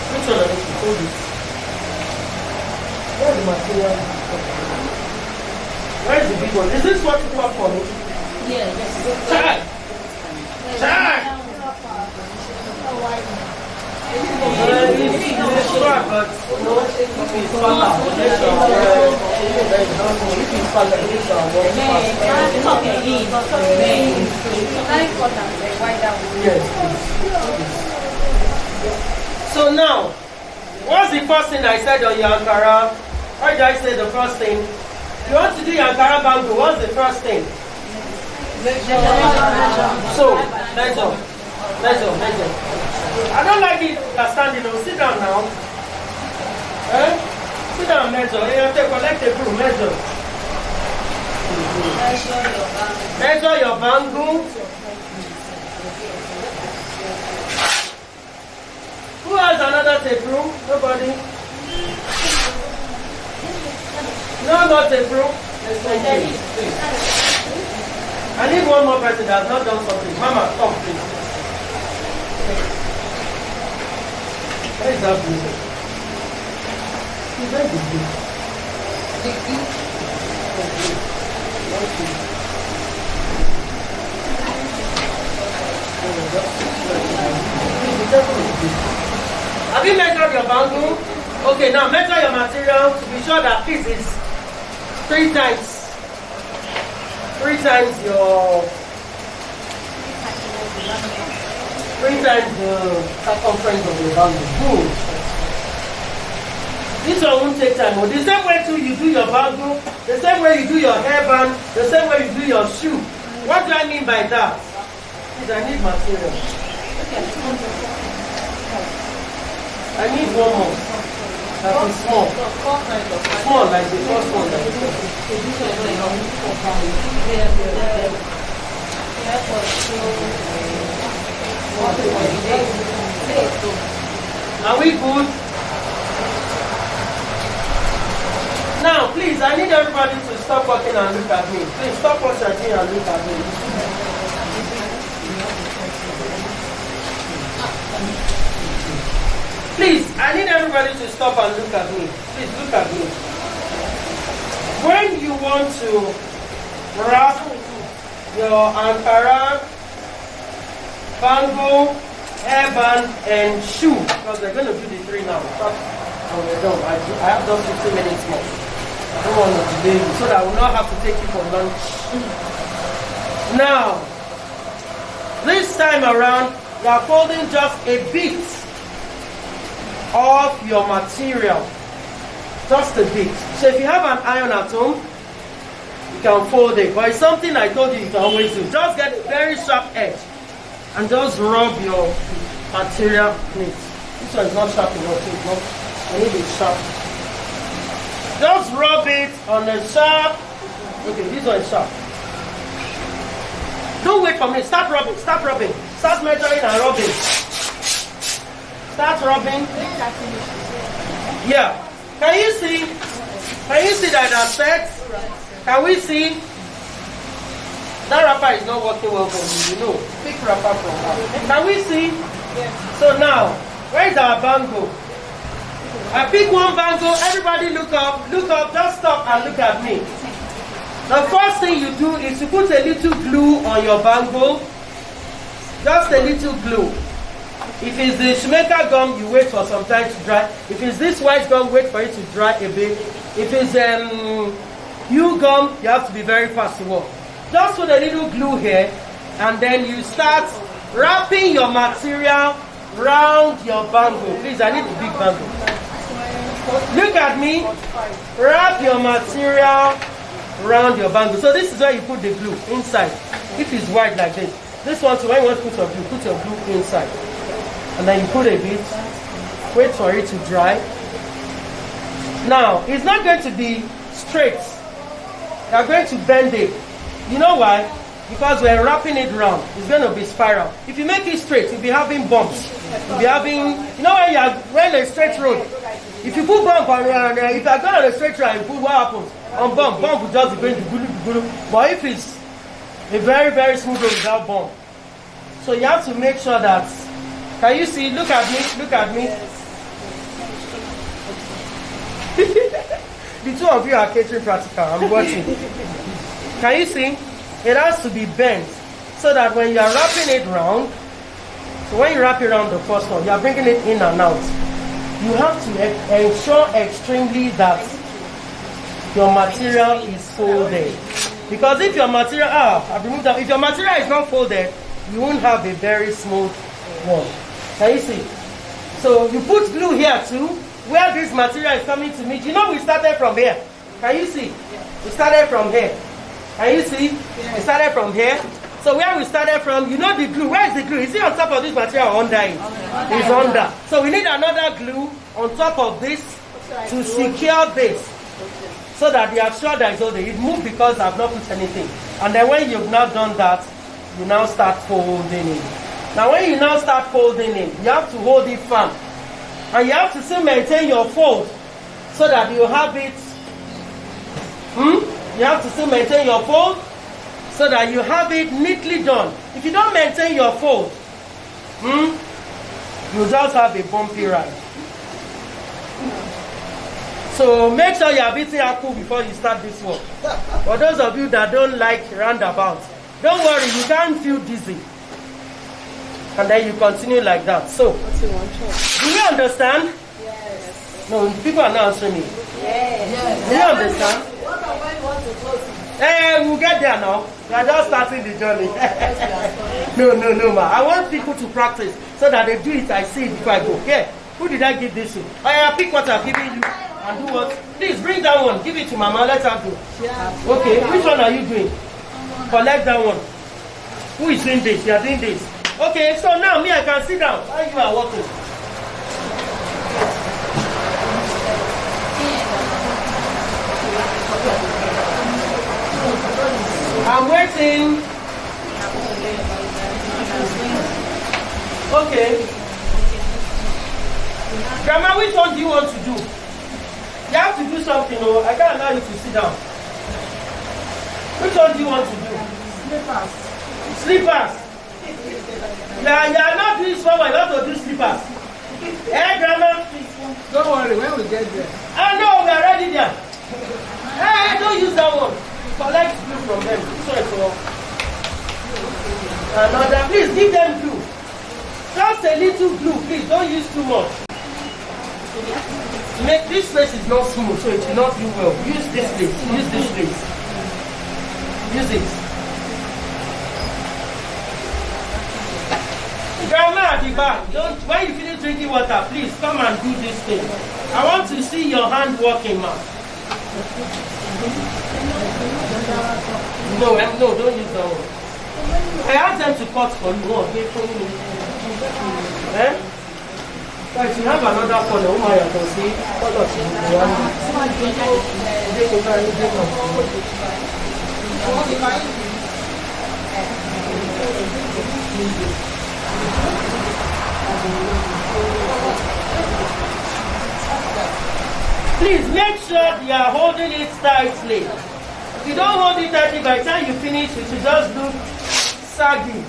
Which one are you holding? Where's the material? Where's the big one? Is this what you want for me? Yes. Chai! Chai! So now, what's the first thing I said on your Ankara? Why did I say the first thing? You want to do your Ankara bangle, what's the first thing? So, measure. I don't like it standing on. Sit down now. Sit down, measure. You have to collect the broom, measure. Measure your bangle. Who has another tape room? Nobody. No more tape room. I need one more person that has not done something. Mama, come please. Where is that blue? Where is the blue? Have you measured your bangle? Okay, now measure your material to be sure that this is 3 times your 3 times the circumference of your bangle. Good. This one won't take time. The same way too you do your bangle, the same way you do your hairband, the same way you do your shoe. What do I mean by that? Is I need material. I need one more. That is small. Small like the first one. Are we good? Now, please, I need everybody to stop working and look at me. Please, stop what you're doing and look at me. Please, I need everybody to stop and look at me. Please, look at me. When you want to wrap your Ankara, bangle, hairband, and shoe, because we're going to do the 3 now. And we're done. I have just 15 minutes more. I don't want to delay you, so that I will not have to take you for lunch. Now, this time around, you are folding just a bit of your material. Just a bit. So if you have an iron at home, you can fold it. But it's something I told you can always do. Just get a very sharp edge and just rub your material neat. This one is not sharp enough. I need it sharp. Just rub it on the sharp. Okay, this one is sharp. Don't wait for me. Start rubbing. Start rubbing. Start measuring and rubbing. Start rubbing. Yeah. Can you see? Can you see that aspect? Can we see? That wrapper is not working well for me, you know. Pick wrapper from her. Can we see? Yes. So now, where is our bangle? I pick one bangle, everybody look up, just stop and look at me. The first thing you do is to put a little glue on your bangle. Just a little glue. If it's the Shoemaker gum, you wait for some time to dry. If it's this white gum, wait for it to dry a bit. If it's U gum, you have to be very fast to work. Just put a little glue here, and then you start wrapping your material around your bangle. Please, I need a big bangle. Look at me. Wrap your material around your bangle. So this is where you put the glue inside. If it's white like this. This one, so when you want to put your glue inside. And then you put a bit. Wait for it to dry. Now, it's not going to be straight. You are going to bend it. You know why? Because we're wrapping it round. It's going to be spiral. If you make it straight, you'll be having bumps. You'll be having, you know when you're a straight road, if you put bump on if you are going on a straight road, you put what happens? On bump will just be going to gulu. But if it's a very, very smooth road without bump, so you have to make sure that, can you see? Look at me. The two of you are catering practical. I'm watching. Can you see? It has to be bent so that when you are wrapping it round, so when you wrap it around the first one, you are bringing it in and out. You have to ensure extremely that your material is folded. Because if your material, if your material is not folded, you won't have a very smooth one. Can you see? So you put glue here too, where this material is coming to meet. You know we started from here. Can you see? We started from here. Can you see? We started from here. So where we started from, you know the glue. Where is the glue? Is it on top of this material or under it? It's under. So we need another glue on top of this to secure this. So that you are sure that it's all there. It moved because I've not put anything. And then when you've not done that, you now start folding it. Now when you now start folding it, you have to hold it firm. And you have to still maintain your fold so that you have it. You have to still maintain your fold so that you have it neatly done. If you don't maintain your fold, you just have a bumpy ride. So make sure you are beating apple before you start this work. For those of you that don't like roundabout, don't worry, you can't feel dizzy. And then you continue like that. So, do you understand? Yes. No, people are not answering me. Yes. Do you understand? What about when you want to close it? Hey, we'll get there now. We are just starting the journey. No, ma. I want people to practice so that they do it. I see it before I go. Okay. Who did I give this to? I pick what I'm giving you and do what? Please bring that one. Give it to Mama. Let her do. Okay. Which one are you doing? Collect that one. Who is doing this? You are doing this. Okay. So now me, I can sit down while you are working. I'm waiting. Okay. Grandma, which one do you want to do? You have to do something, or I can't allow you to sit down. Which one do you want to do? Slippers. Slippers. Yeah, you are not doing small one, you have to do slippers. Hey, Grandma. Don't worry, when we get there. Oh no, we are already there. Hey, don't use that one. Collect glue from them. This one is for another. Please give them glue. Just a little glue, please. Don't use too much. Make this place is not smooth, so it will not do well. Use this place. Use this place. Use it. Grandma at the back, don't. When you finish drinking water, please come and do this thing. I want to see your hand working, ma. No, don't use that one. I asked them to cut for you. Eh? But you have another color. Oh my, I can see. Please make sure you are holding it tightly. If you don't hold it tightly, by the time you finish, it will just look saggy.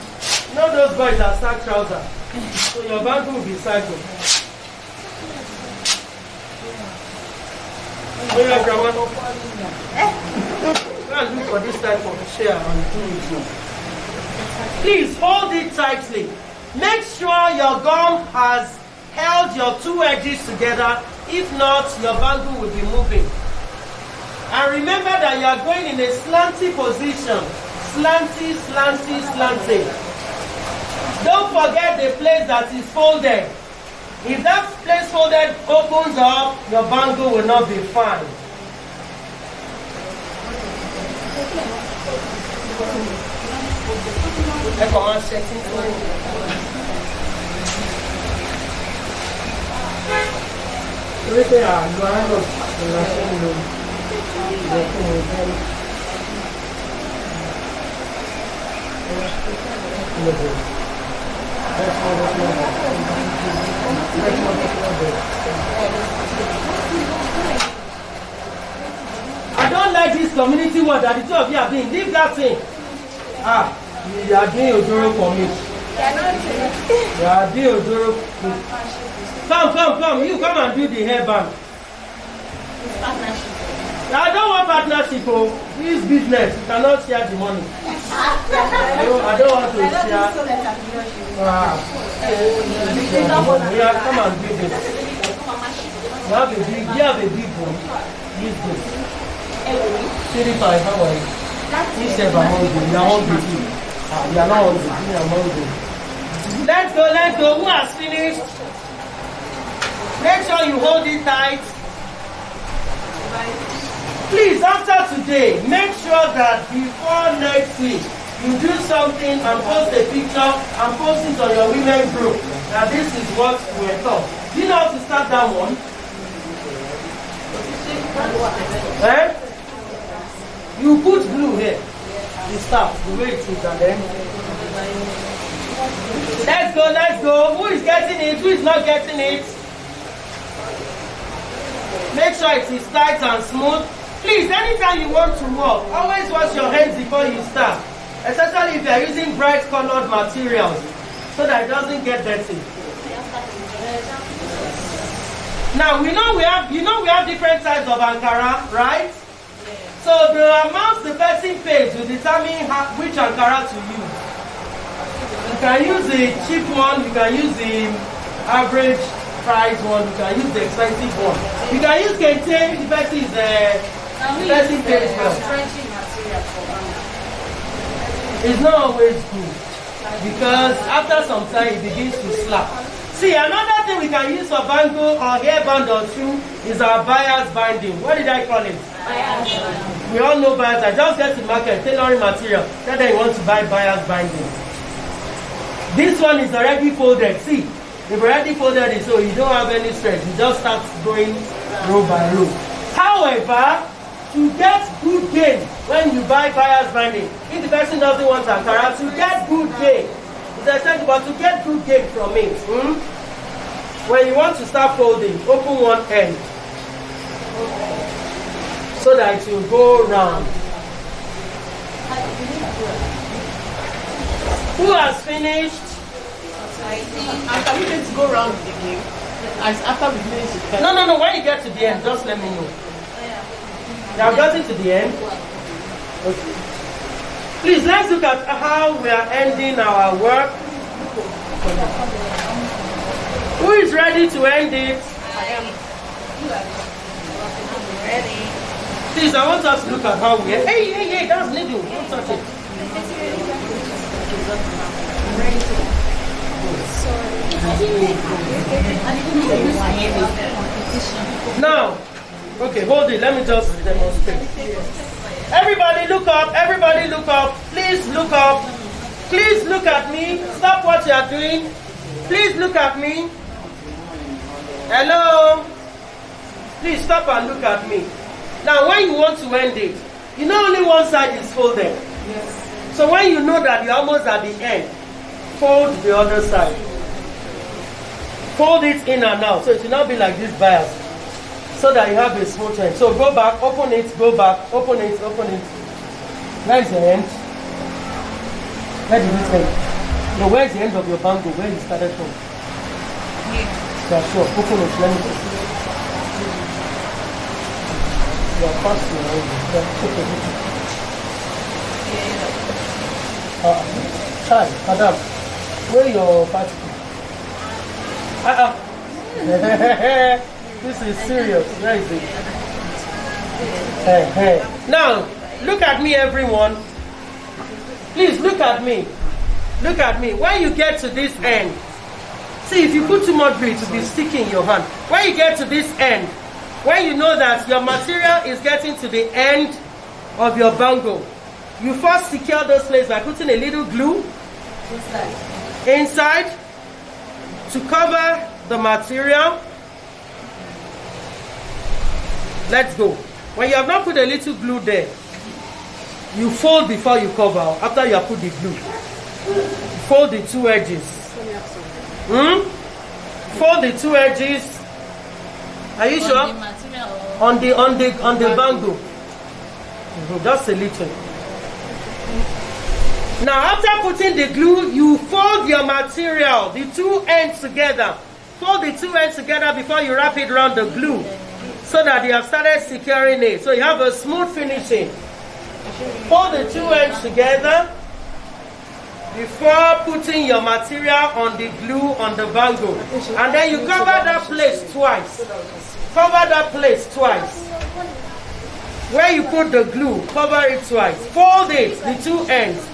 You know those boys that sag trousers. So your bangle will be sagging. Where are Grandma? Go and look for this type of chair and do it. Please hold it tightly. Make sure your gum has held your two edges together. If not, your bangle will be moving. And remember that you are going in a slanty position. Slanty, slanty, slanty. Don't forget the place that is folded. If that place folded opens up, your bangle will not be fine. I don't like this community work that the two of you are doing. Leave that thing. You are doing Odoro for me. You are doing Odoro. Come. You come and do the hairband. I don't want partnership. This business, you cannot share the money. I don't want to share. Come and do this. You have a big one. Use this. How are you? You are hungry. You are not hungry. You are hungry. Let's go. Who has finished? Make sure you hold it tight. Please, after today, make sure that before next week, you do something and post a picture and post it on your women group. Now this is what we're taught. Do you know how to start that one? You put glue here. The start, the way it is, and then let's go. Who is getting it? Who is not getting it? Make sure it is tight and smooth. Please, anytime you want to work, always wash your hands before you start. Especially if you are using bright colored materials, so that it doesn't get dirty. Now we have different types of Ankara, right? So the amount the person pays will determine which Ankara to use. You can use the cheap one, you can use the average price one, you can use the expensive one. You can use Kente, the person is person pays well. It's not always good, because after some time it begins to slap. See, another thing we can use for bangle or hairband or shoe is our bias binding. What did I call it? Bias. We all know bias. I just get to the market, tailoring material. Tell them you want to buy bias binding. This one is already folded. See, they've already folded it, so you don't have any stress. You just start going row by row. However, to get good gain when you buy bias binding, if the person doesn't want Ankara, to get good gain, it's essential, but to get good gain from it, when you want to start folding, open one end so that it will go round. Who has finished? I'm committed to go round again. As after we finish it. No. When you get to the end, just let me know. You have gotten to the end? Okay. Please, let's look at how we are ending our work. Who is ready to end it? I am. Ready. Please, I want us to look at how we end. Hey, that's needle. Don't touch it. Now, okay, hold it. Let me just demonstrate. Everybody look up. Everybody look up. Please look up. Please look at me. Stop what you are doing. Please look at me. Hello. Please stop and look at me. Now, when you want to end it, you know only one side is folded. Yes. So when you know that you're almost at the end, fold the other side. Fold it in and out, so it will not be like this bias, so that you have a smooth end. So go back, open it, go back, open it, open it. Where is the end? Where did it end? No, where is the end of your bangle? Where you started from? Yeah, sure. Open it. Let me just see. You are fast. Hi, madam. Where your particle? This is serious. Where is it? Hey. Now, look at me, everyone. Please look at me. Look at me. When you get to this end, See, if you put too much glue, it will be sticking in your hand. When you get to this end, when you know that your material is getting to the end of your bangle, you first secure those places by putting a little glue inside to cover the material. Let's go. When you have not put a little glue there, you fold before you cover. After you have put the glue, fold the two edges. Fold the two edges. Are you sure? On the bangle. Just a little. Now after putting the glue, you fold your material, the two ends together. Fold the two ends together before you wrap it around the glue, so that you have started securing it. So you have a smooth finishing. Fold the two ends together before putting your material on the glue on the bangle. And then you cover that place twice. Cover that place twice. Where you put the glue, cover it twice. Fold it, the two ends.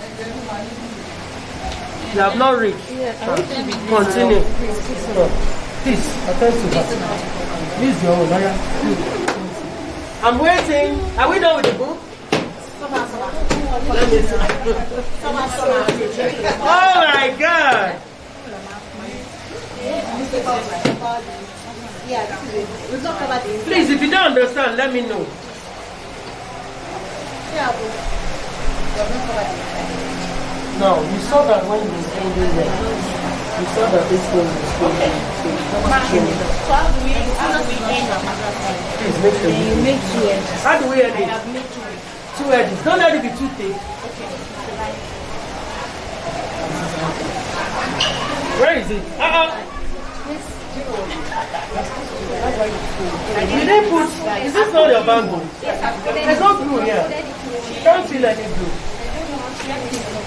You have not reached. Continue. Please, attend to that. Please, your lawyer. I'm waiting. Are we done with the book? Let me see. Oh my God. Please, if you don't understand, let me know. No, you saw that when you were ending there. You saw that this one was going. So how do we end our matter? Please make sure you make two edges. How do we end it? I have made Two edges. Don't let it be too thick. Okay. Where is it? You didn't put. Is this not your bangle? There's no glue here. Don't feel any glue.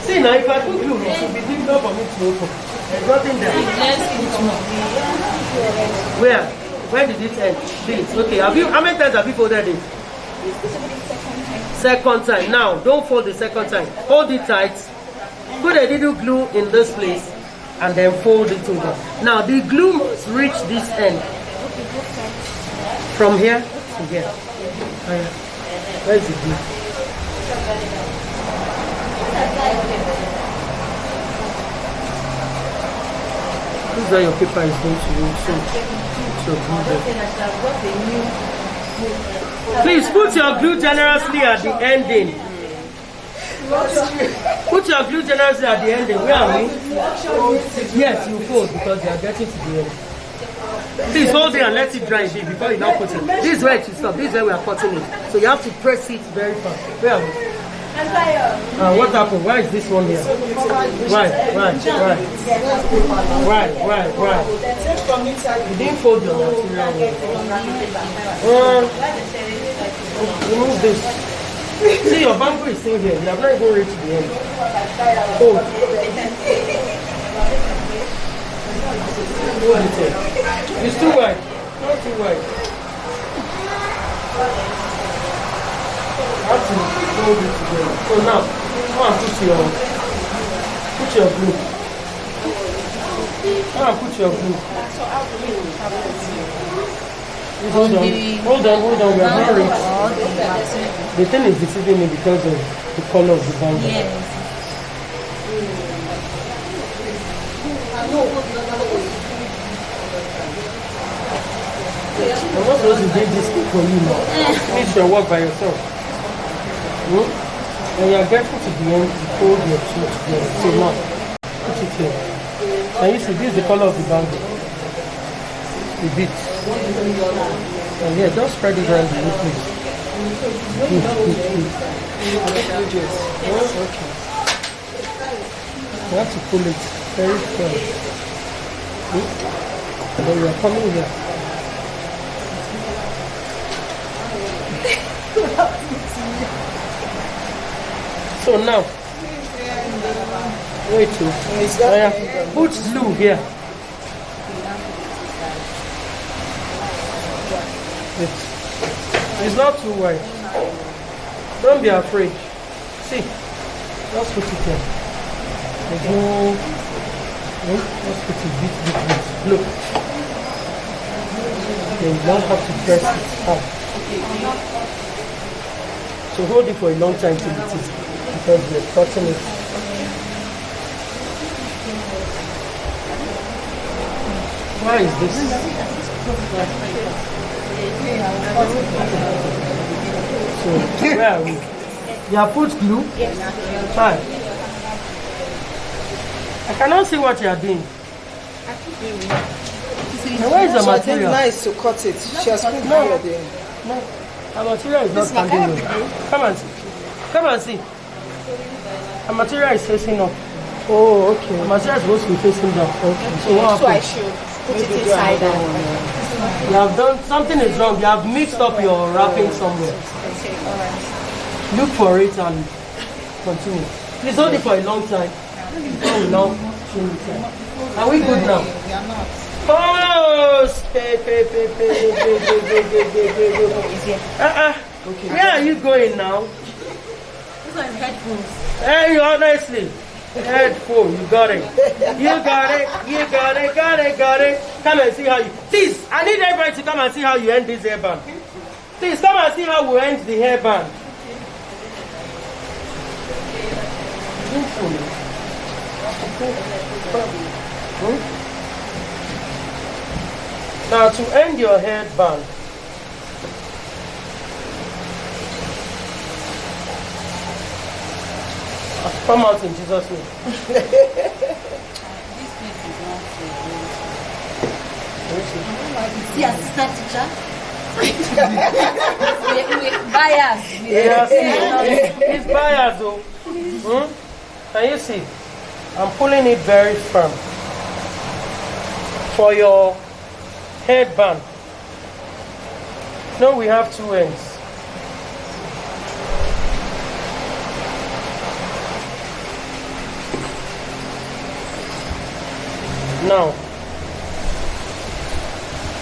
See now, if I put glue, it should be difficult for me to open. There's nothing there. Where? Where did it end? This. Okay. How many times have you folded it? Second time. Now, don't fold the second time. Hold it tight. Put a little glue in this place, and then fold it over. Now, the glue must reach this end. From here to here. Where's the glue? This is where your paper is going to use. So glue there. Please put your glue generously at the ending. Put your glue generously at the ending. Where are we? Yes, you fold because you are getting to the end. Please hold it and let it dry a bit before you now put it. This is where it should stop. This is where we are cutting it. So you have to press it very fast. Where are we? What happened? Why is this one here? Why? You didn't fold your material. Remove this. See, your bangle is still here. You have not even reached the end. Hold. Hold it here. It's too wide. Not too wide. How to hold it together. So now, come and put your glue. Come and put your glue. Hold on. We are not reached. The thing is deceiving me because of the color of the bangle. Yes. I'm not supposed to do this thing for you now. Finish your work by yourself. When you are getting to the end, you fold your two together. So now, put it here. Can you see this is the color of the bangle? A bit. And here, just spread it around the whole place. Good. Okay. You have to pull it very firm. Then you are coming here. So now, wait to put glue here. It's not too wide. Don't be afraid. See, just put it here. There's no. Just put it bit. Look. Then you don't have to press it hard. So hold it for a long time till it is, because you're cutting it. Why is this? So, where are we? You have put glue? Yes. Fine. I cannot see what you are doing. Now, where is the So I think material? nice to cut it. She has put No. glue there. No, the material is not standing well. Come and see. Come and see. The material is facing up. Oh, okay. The material is supposed to be facing down. Okay. So what So I happened? should put it inside and You have done something is wrong. You have mixed up your wrapping somewhere. okay, alright. Look for it and continue. Please hold it for a long time. Oh, now. Are we good now? Oh, okay. Where are you going now? These are headphones. Hey, honestly. Headphone, you got it. You got it. You got it. Got it. Got it. Come and see how you. Please, I need everybody to come and see how you end this hairband. Please come and see how we end the hairband. Now to end your headband. Come out in Jesus' name. The assistant teacher. Bias. Yes, it's biased though. Can you see? I'm pulling it very firm. For your headband. No, we have two ends. Now,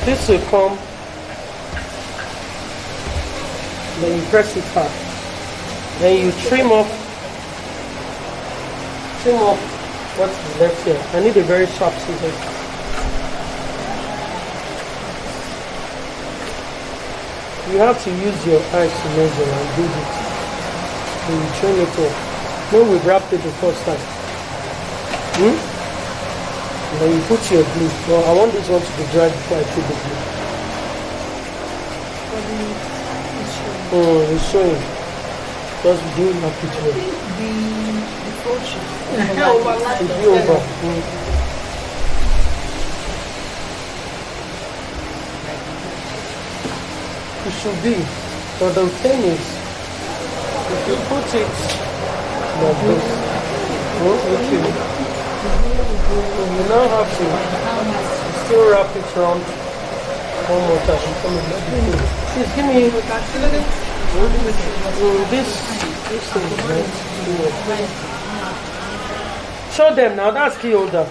this will come, then you press it hard. Then you trim off what's left here. I need a very sharp scissors. You have to use your eyes to measure and do it. Then you trim it off. No, we wrapped it the first time. And then you put your glue. Well, I want this one to be dry before I put the glue. It's showing. Because we didn't wrap it well. It'll be over. It should be. But the thing is, if you put it like this, okay. You now have to still wrap it around one more time. Please give me this thing, right? Show them now, that's key holder.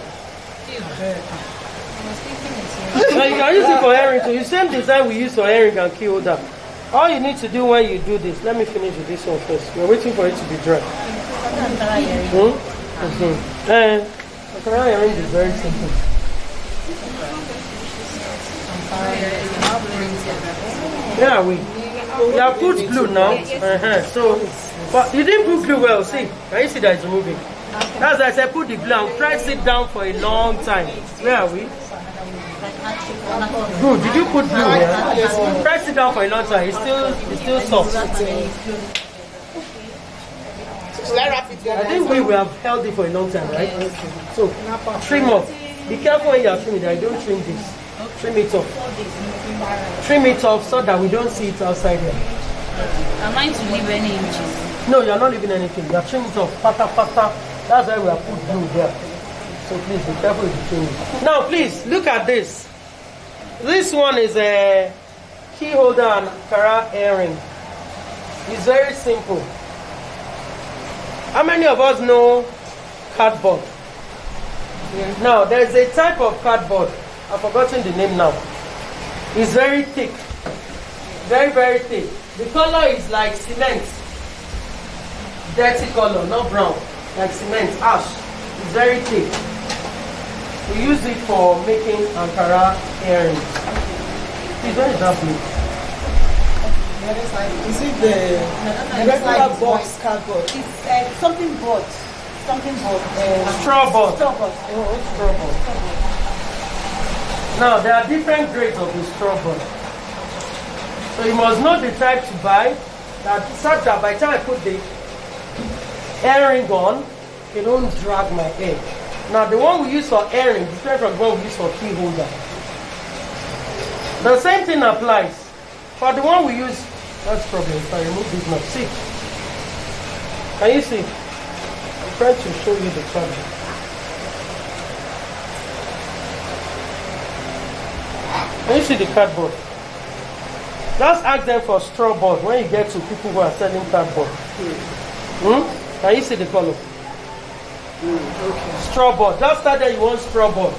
Now you can use it for earring too. The same design we use for earring and key holder. All you need to do when you do this, let me finish with this one first. We're waiting for it to be dry. And the earring is very simple. Yeah, we have put glue now. So, but you didn't put glue well. See, can you see that it's moving? That's why I said put the glue and press it down for a long time. Where are we? Good. Did you put glue here? Press it down for a long time. It's still soft. I think we have held it for a long time, right? So trim off. Be careful when you are trimming that you don't trim this. Trim it off. Trim it off so that we don't see it outside here. Am I to leave any inches? No, you are not leaving anything. You are trimming it off. Pata pata. That's why we have put glue there. So please be careful with the trimming. Now please look at this. This one is a key holder and Kara earring. It's very simple. How many of us know cardboard? Yeah. Now there's a type of cardboard. I've forgotten the name now. It's very thick. Very, very thick. The color is like cement. Dirty color, not brown. Like cement, ash. It's very thick. We use it for making Ankara earrings. Please, where is that blue? The other side, is it the regular box cardboard? It's something board. Something board. Straw board. Straw board. Oh, it's straw board. Now, there are different grades of the straw board. So you must know the type to buy, that such that by the time I put the earring on, it don't drag my edge. Now, the one we use for earring is different from the one we use for key holder. The same thing applies. For the one we use, that's problem. If I remove this now, see. Can you see? I'm trying to show you the color. Can you see the cardboard? Just ask them for straw board when you get to people who are selling cardboard. Can you see the color? Okay. Straw board. Just start there, you want straw board.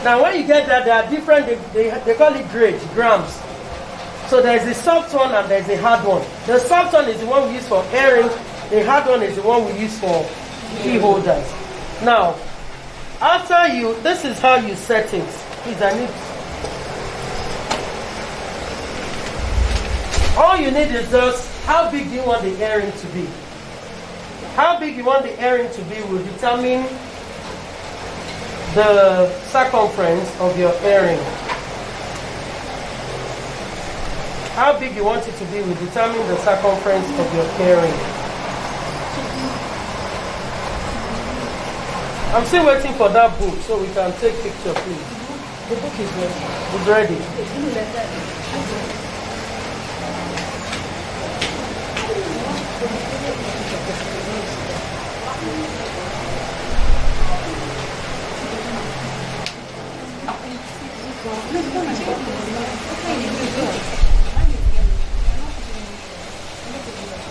Now when you get that, they are different, they call it grams. So there's a soft one and there's a hard one. The soft one is the one we use for earrings, the hard one is the one we use for key holders. Now, after this is how you set it. Please, I need. All you need is just how big do you want the earring to be. How big you want the earring to be will determine the circumference of your earring. How big you want it to be will determine the circumference of your earring. I'm still waiting for that book so we can take picture, please. The book is ready. It's ready.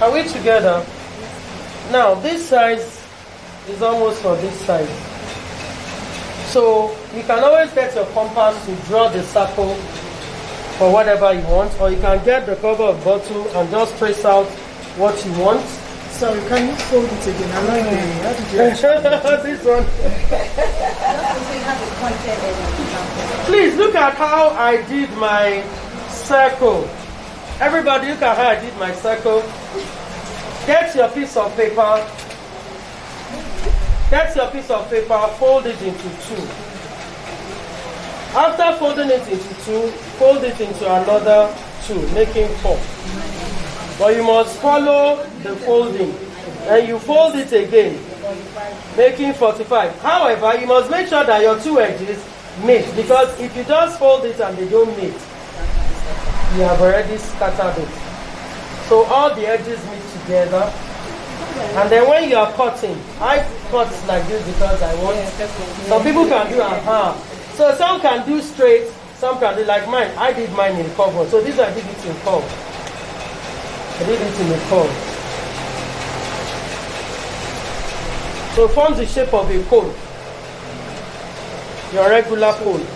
Are we together? Now this size is almost for this size. So you can always get your compass to draw the circle for whatever you want, or you can get the cover of bottle and just trace out what you want. Sorry, can you fold it again? I like it. How did you This one. Please look at how I did my circle. Everybody look at how I did my circle. Get your piece of paper. Get your piece of paper, fold it into two. After folding it into two, fold it into another two, making 4. But you must follow the folding. And you fold it again, making 45. However, you must make sure that your two edges meet, because if you just fold it and they don't meet, you have already scattered it. So all the edges meet together. And then when you are cutting, I cut like this because I want. Some people can do a half. So some can do straight, some can do like mine. I did mine in curve. So this I did it in curve. I did it in a curve. So it forms the shape of a cone. Your regular cone.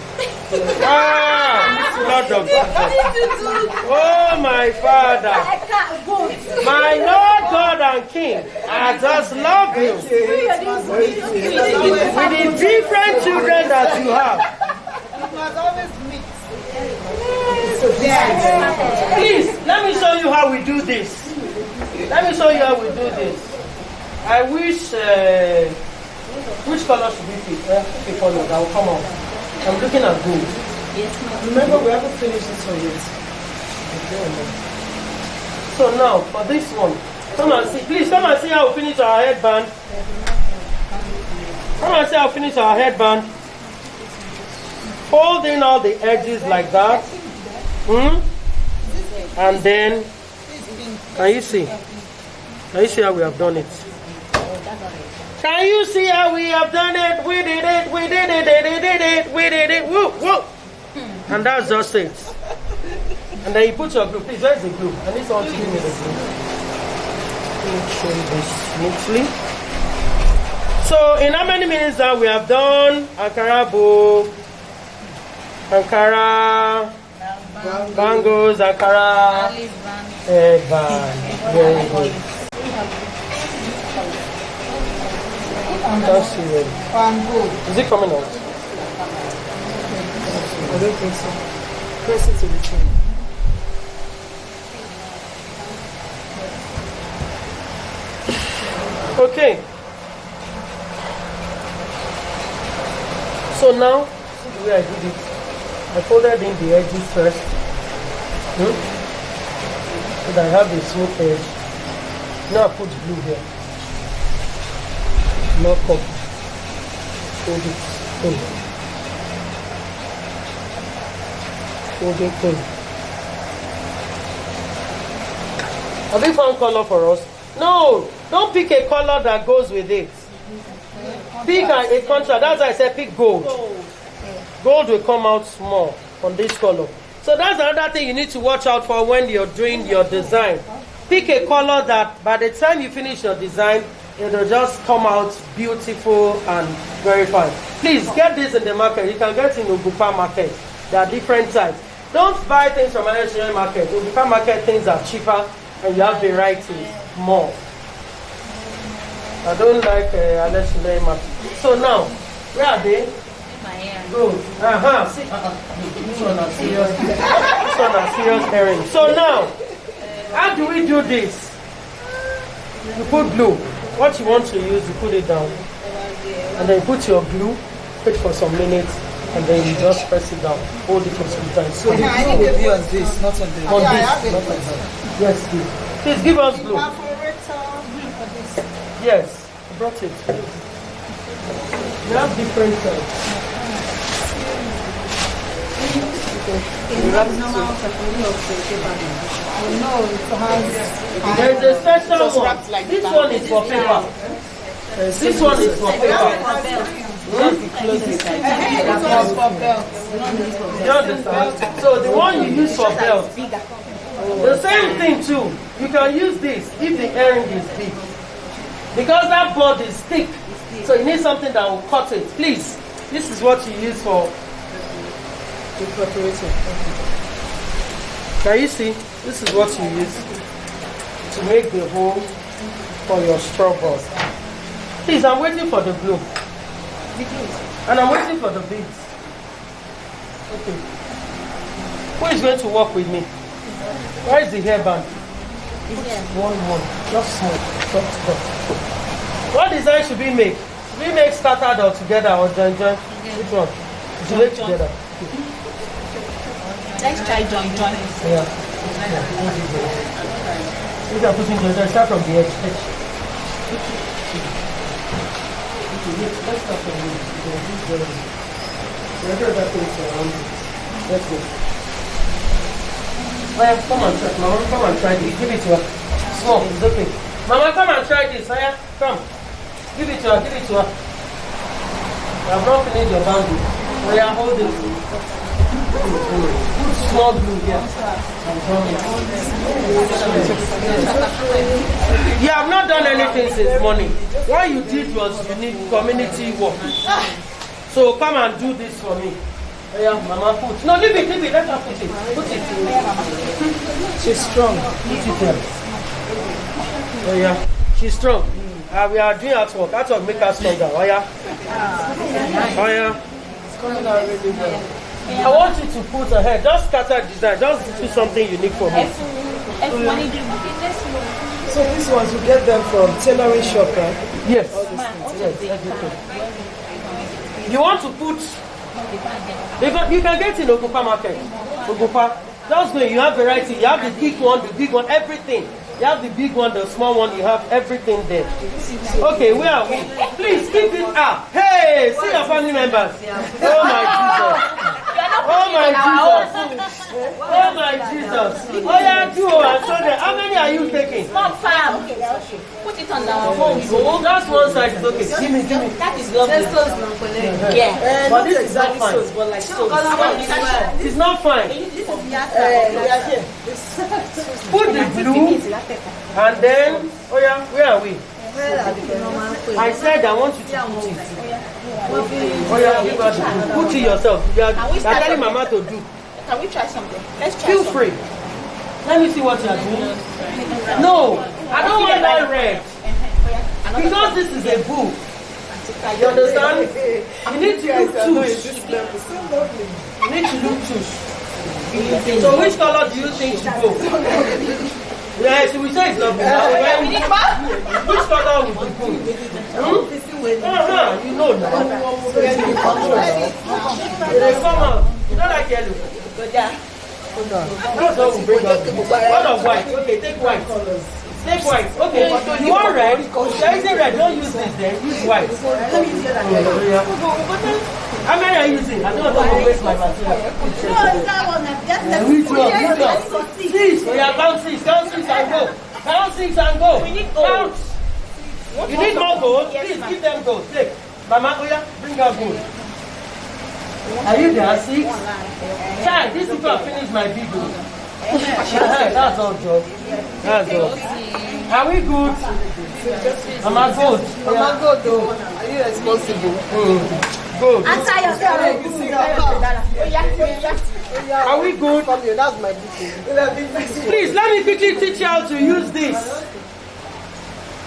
Lord of Jesus. Oh my Father, my Lord God and King, I just love you with the different children that you have. You must always meet. Please, let me show you how we do this. Let me show you how we do this. I wish, which color should we pick? Pick color that will come out. I'm looking at gold. Yes, remember, we haven't finished this one yet. So now, for this one, come and see. Please come and see how we finish our headband. Come and see how we finish our headband. Fold in all the edges like that. And then, can you see? Can you see how we have done it? Can you see how we have done it? We did it, we did it, we did it, woo, woo. And that's just it. And then you put your glue. Please, where's the glue? I need someone to give me the glue. Show this smoothly. So, in how many minutes now we have done Ankara bow, Ankara bangles, Ankara headband. Very good. That's it. Is it coming out? I don't think so. Press it to the thing. Okay. So now, see the way I did it. I folded in the edges first. So that I have the smooth edge. Now I put glue here. Knock up. Hold it in. Hold it in. Have you found color for us? No! Don't pick a color that goes with it. Pick a contrast. That's why I said pick gold. Gold will come out small on this color. So that's another thing you need to watch out for when you're doing your design. Pick a color that by the time you finish your design, it'll just come out beautiful and very fine. Please get this in the market. You can get in Ogupa market. There are different types. Don't buy things from an Nigerian market. Ogupa market things are cheaper and you have varieties more. I don't like Nigerian market. So now, where are they? Good. See, this one is serious. This one is serious herring. So now, how do we do this? You put glue. What you want to use, you put it down. And then you put your glue, wait for some minutes, and then you just press it down. Hold it for some time. So the glue will be on this, not on the... On this, not on that. Yes, please. Please give us glue. Yes, I brought it. We have different types. There is a special one. This one is for paper. This one is for paper. You understand? So the one you use for belt. The same thing too. You can use this if the earring is big. Because that board is thick. So you need something that will cut it. Please, this is what you use for the preparation. Can you see? This is what you use to make the hole for your straw balls. Please, I'm waiting for the glue. And I'm waiting for the beads. Okay. Who is going to work with me? Where is the hairband? One. Just small. What design should we make? Should we make scattered or together or join? Which one? Should we make together? Let's try join. Yeah. We can put in join. Start from the edge. Let's start from the edge. Let's go. Aya, come and try. Mama, come and try this. Give it to her. Small, it's okay. Mama, come and try this. Aya, come. Give it to her. You have not finished your bamboo. Aya, hold it. Put small glue here. You have not done anything since morning. What you did was you need community work. So come and do this for me. Yeah, Mama, put. No, leave it. Let her put it. She's strong. Put it there. Oh yeah, she's strong. We are doing artwork. Artwork make her stronger. Oh yeah. It's coming out really well. I want you to put her head. Just scatter design. Just do something unique for me. So these ones you get them from tailoring shop, right? Yes. Yes, everything. You want to put. You can get in Ogupa market. Ogupa. Just go, you have variety. You have the big one, everything. You have the big one, the small one, you have everything there. Okay, where are we? Please keep it up. Hey, see your family members. Oh my Jesus. Oh my Jesus. Oh yeah, do and show them. How many are you taking? Put it on the phone. That's one side. It's okay. Give me. That is lovely. Yeah. But this is not fine. It's not fine. Put the glue and then, oh yeah, where are we? I said I want you to put it. Oh yeah, put it yourself. You are telling Mama to do. Can we try something? Let's try Feel something. free. Let me see what you are doing. No, I don't want that red. Because this is a book. You understand? You need to look touche. You need to look touche. So which color do you think should go? Yes, we say it's lovely. Which color would you put? You know now. Come on. You don't like yellow? That's what we bring up. What of white? Okay, take white. Take white. Okay, you want red? There is a red. Don't use this then. Use white. How many are you using? I don't want to waste my material. Which one? Six. We are count six. Count six and go. Count six and go. We need count. You need more gold? Please give them gold. Take. Mama, Oya, bring out gold. Are you there? Six? Child, these people have finished my video. That's all, Joe. That's all. Are we good? Mama, good. Mama, good, though. Are you responsible? Good. Answer yourself. Are we good? That's my book. Please, let me quickly teach you how to use this.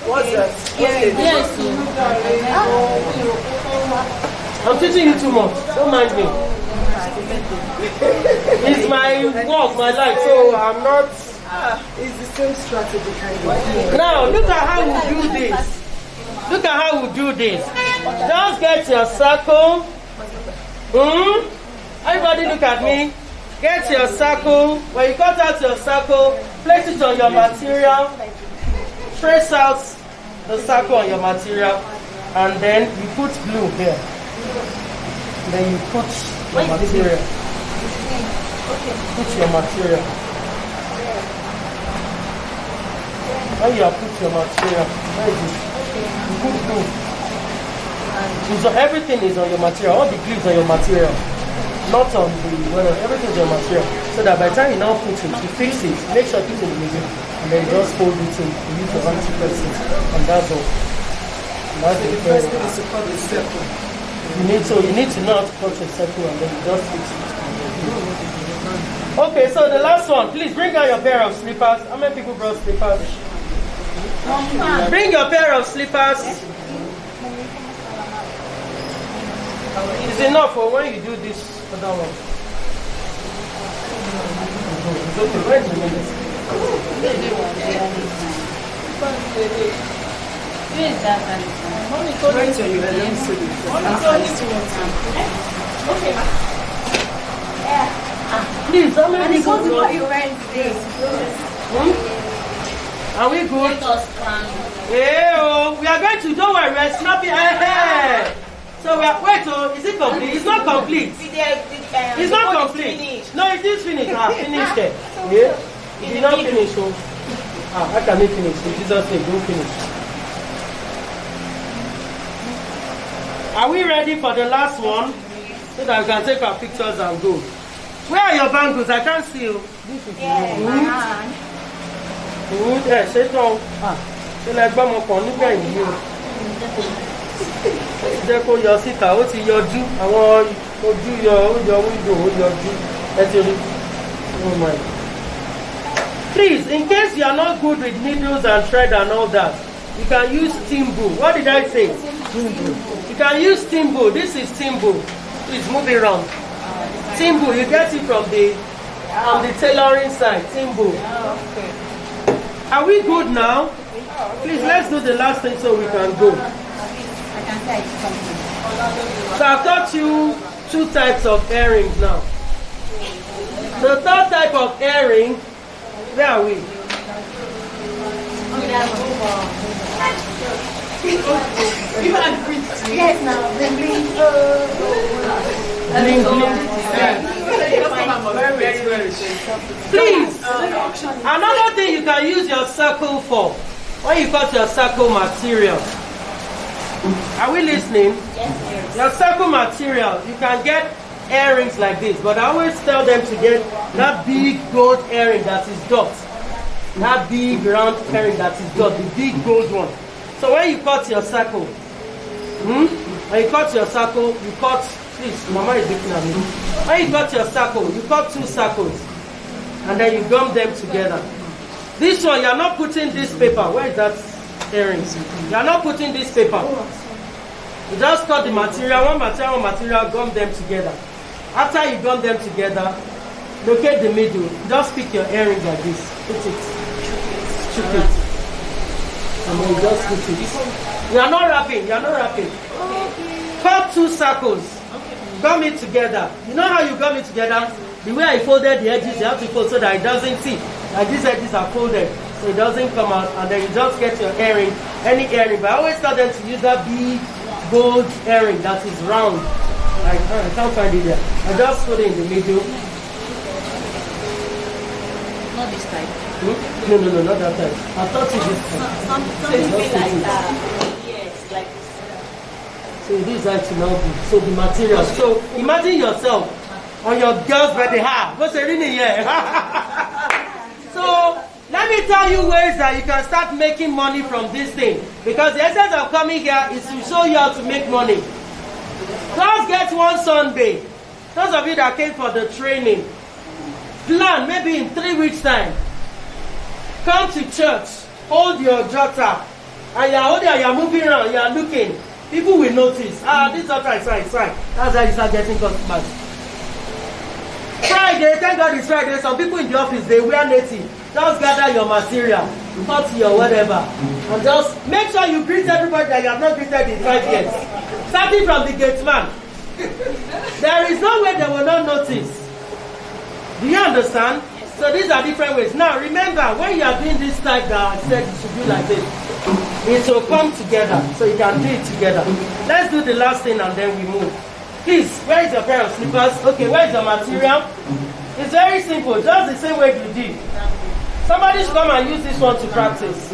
What's that? Yes. I'm teaching you too much. Don't mind me. It's my work, my life, so I'm not. It's the same strategy kind of. Now, look at how we do this. Look at how we do this. Just get your circle. Everybody look at me. Get your circle. When you cut out your circle, place it on your material. Trace out the circle on your material. And then you put glue here. Then you put your material. Put your material. When you have put your material, where is it? You put glue. So everything is on your material. All the glue is on your material. Not on the, well, everything is on your material. So that by the time you now put it, you fix it, make sure it's in the middle, and then you just fold it in. You use your hand to press it. And that's all. And that's the first thing is to cut the circle. You need to know how to cut your circle and then you just fix it. Okay, so the last one, please bring out your pair of slippers. How many people brought slippers? Bring your pair of slippers. It's enough for when you do this other one. It's okay, where's the minute? Please, how many people brought this? Are we good? Yeah, we are going to, don't worry, we're snapping ahead. So we are, wait, is it complete? It's not complete. It's not complete. No, it is finished. Finished it. Yeah? It did not finish. How can it finish? In Jesus' name, don't finish. Are we ready for the last one? So that we can take our pictures and go. Where are your bangles? I can't see you. Good. Yeah, say no. Ṣé lẹ gbọ́ ọmọ kan nígbà yìí o? Jẹ́ kó yọ síta, ó ti yọjú. Àwọn ojú yọ, ó yọ window, ó yọjú. Ẹ ti rí. Oh my. Please, in case you are not good with needles and thread and all that, you can use Timbo. What did I say? Timbo. You can use Timbo. This is Timbo. Please move it around. Timbo, you get it from the tailoring side. Timbo. Okay. Are we good now? Please, let's do the last thing so we can go. So I've taught you 2 types of earrings now. The third type of earring, where are we? Yes, now. Bling, bling. Please, another thing you can use your circle for, when you cut your circle material. Are we listening? Yes. Your circle material, you can get earrings like this, but I always tell them to get that big gold earring that is dot. That big round earring that is dot, the big gold one. So when you cut your circle, you cut, please, Mama is looking at me. When you cut your circle, you cut 2 circles, and then you gum them together. This one, you are not putting this paper. Where is that earring? You are not putting this paper. You just cut the material, one material, gum them together. After you gum them together, locate the middle. Just pick your earring like this. Put it. Shook it. And then just put it. You are not wrapping. Cut 2 circles. Gum it together. You know how you gum it together? The way I folded the edges, you have to fold so that it doesn't see. Like these edges are folded, so it doesn't come out. And then you just get your earring, any earring. But I always tell them to use that big gold earring that is round. I can't find it there. I just put it in the middle. Not this type. No, not that type. I thought it this type. Something like that. Yes, like this. So this is how to now be. So the material. So imagine yourself on your girl's birthday. What's the reason here? So let me tell you ways that you can start making money from this thing. Because the essence of coming here is to show you how to make money. Just get one Sunday. Those of you that came for the training, plan maybe in 3 weeks' time. Come to church, hold your jotter, and you're holding and you're moving around, you're looking. People will notice. This jotter is fine. That's how you start getting customers. Friday, thank God it's Friday. Some people in the office, they wear native. Just gather your material, cut your whatever, and just make sure you greet everybody that you have not greeted in 5 years. Starting from the gate man. There is no way they will not notice. Do you understand? So these are different ways. Now remember, when you are doing this type that I said you should do like this, it will come together. So you can do it together. Let's do the last thing and then we move. Please, where is your pair of slippers? Okay, where is your material? It's very simple, just the same way you did. Somebody should come and use this one to practice.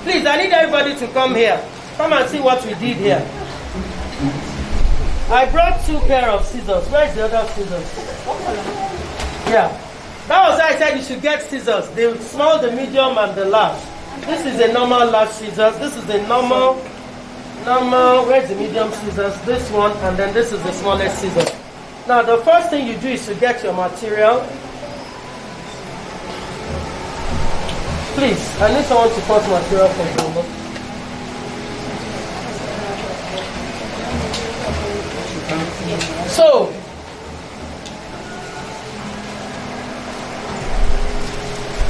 Please, I need everybody to come here. Come and see what we did here. I brought 2 pair of scissors. Where is the other scissors? Yeah. That was why I said you should get scissors. The small, the medium, and the large. This is a normal large scissors. This is the normal, where's the medium scissors? This one, and then this is the smallest scissors. Now, the first thing you do is to get your material. Please, I need someone to cut material for me. So,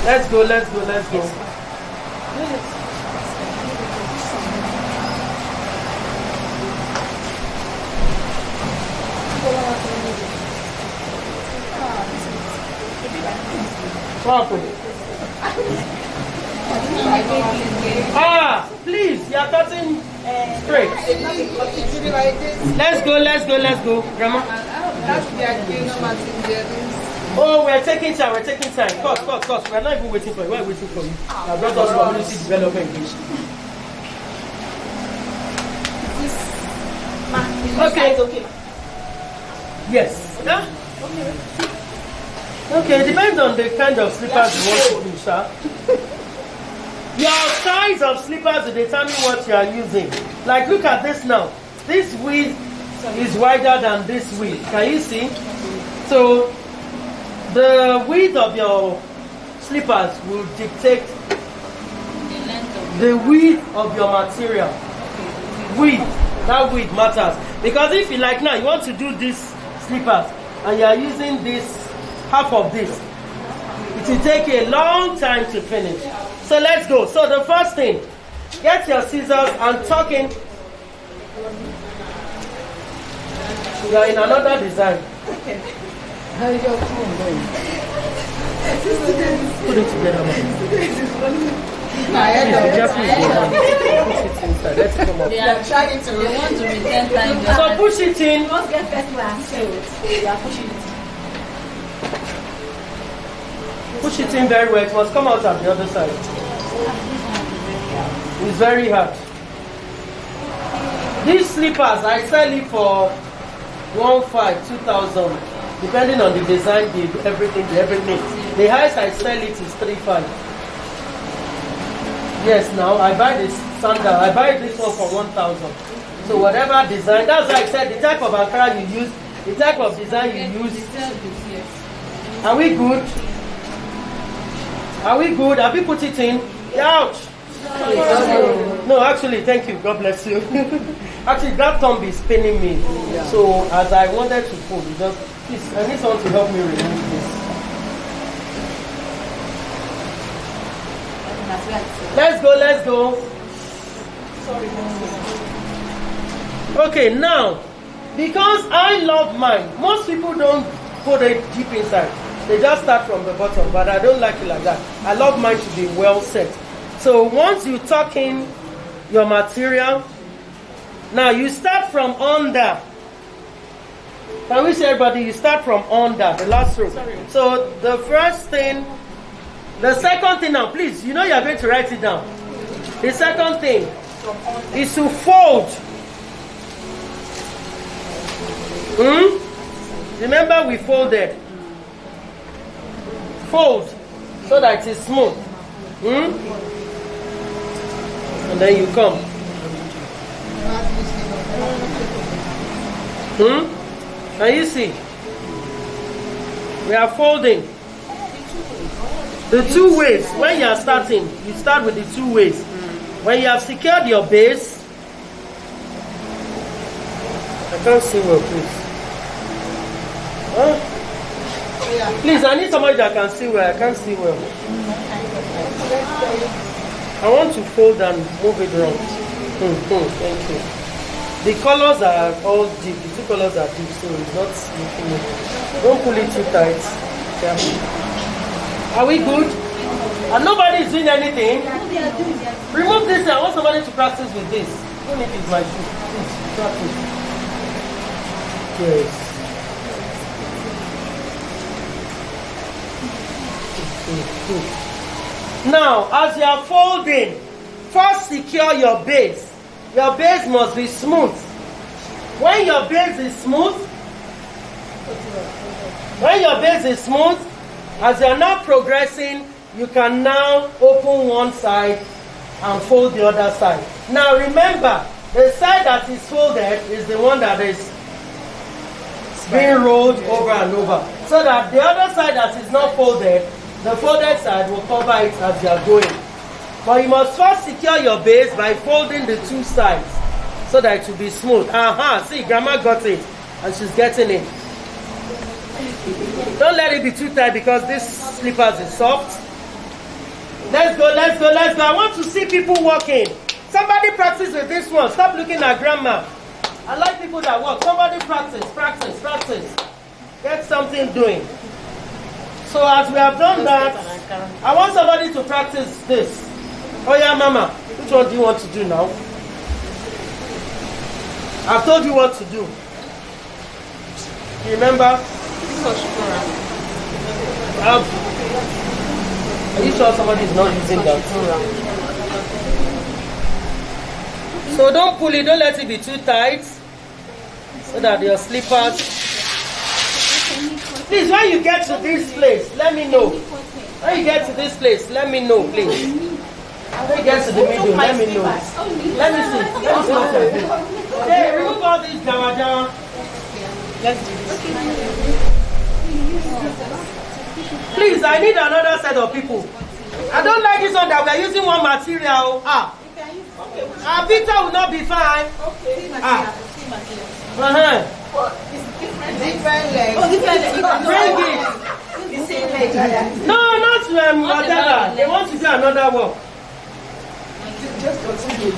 let's go. Please, you are cutting straight. Let's go, Grandma. Oh, we're taking time. Cut. We're not even waiting for you. We're waiting for you. I brought us community development. Okay. Yes. Yeah? Okay, it depends on the kind of slippers you want to use, sir. Your size of slippers will determine what you are using. Like, look at this now. This width is wider than this width. Can you see? So, the width of your slippers will dictate the width of your material. That width matters. Because if you like now, you want to do these slippers and you are using this, half of this, it will take a long time to finish. So let's go. So the first thing, get your scissors and tuck in. You are in another design. Okay. How you go? Put it together, man. Let's come up. They are trying to. They want to return time. So push it in. You must get first class. So they are pushing it. Push it in very well. It must come out at the other side. It's very hard. These slippers, I sell it for 1,500, 2,000, depending on the design, everything. The highest I sell it is 3,500. Yes, now I buy this sandal. I buy this one for 1,000. So whatever design, that's why I said the type of Ankara you use, the type of design you use. Are we good? Are we good? Have you put it in? Ouch! No, actually, thank you. God bless you. Actually, that thumb is paining me. Yeah. So as I wanted to fold, you just please, I need someone to help me remove this. Let's go, let's go. Sorry. Okay, now, because I love mine, most people don't put it deep inside. They just start from the bottom, but I don't like it like that. I love mine to be well set. So once you tuck in your material, now you start from under. Can we say, everybody, you start from under, the last row. Sorry. So the first thing, the second thing now, please, you know you're going to write it down. The second thing is to fold. Remember we folded. Fold so that it is smooth. And then you come. Can you see? We are folding. The two ways. When you are starting, you start with the two ways. When you have secured your base, I can't see well, please. Huh? Please, I need somebody that can see well. I can't see well. I want to fold and move it around. Thank you. The colors are all deep. The two colors are deep, so it's not looking. Don't pull it too tight. Yeah. Are we good? And nobody is doing anything? Remove this. I want somebody to practice with this. Even if it's my shoe. Please, practice. Yes. Now, as you are folding, first secure your base. Your base must be smooth. When your base is smooth, as you are now progressing, you can now open one side and fold the other side. Now remember, the side that is folded is the one that is being rolled over and over. So that the other side that is not folded, the folded side will cover it as you are going. But you must first secure your base by folding the two sides so that it will be smooth. See, Grandma got it and she's getting it. Don't let it be too tight because this slippers is soft. Let's go, let's go, let's go. I want to see people walking. Somebody practice with this one. Stop looking at Grandma. I like people that walk. Somebody practice, practice, practice. Get something doing. So as we have done that, I want somebody to practice this. Oh yeah, Mama. Which one do you want to do now? I've told you what to do. You remember? Are you sure somebody is not using that? So don't pull it, don't let it be too tight. So that your slippers. Please, when you get to this place, let me know. When you get to this place, let me know, please. When you get to the middle, let me know. Let me see. Let me see what you're doing. Hey, remove all these Jama Jama. Let's do this. Please, I need another set of people. I don't like this one that we are using one material. Our picture will not be fine. Different legs. Bring it. No, not whatever. They want to do another one. Just continue.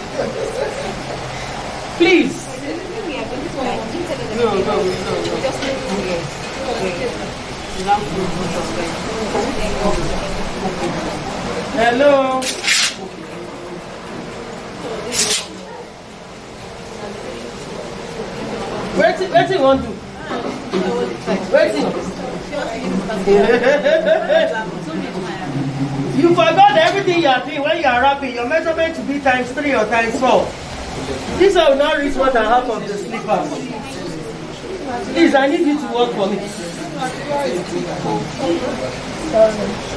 Please. No. Hello. Wait you want to? You forgot everything you are doing when you are wrapping. Your measurement to be times 3 or times 4. This will not reach more than half of the slippers. Please, I need you to work for me.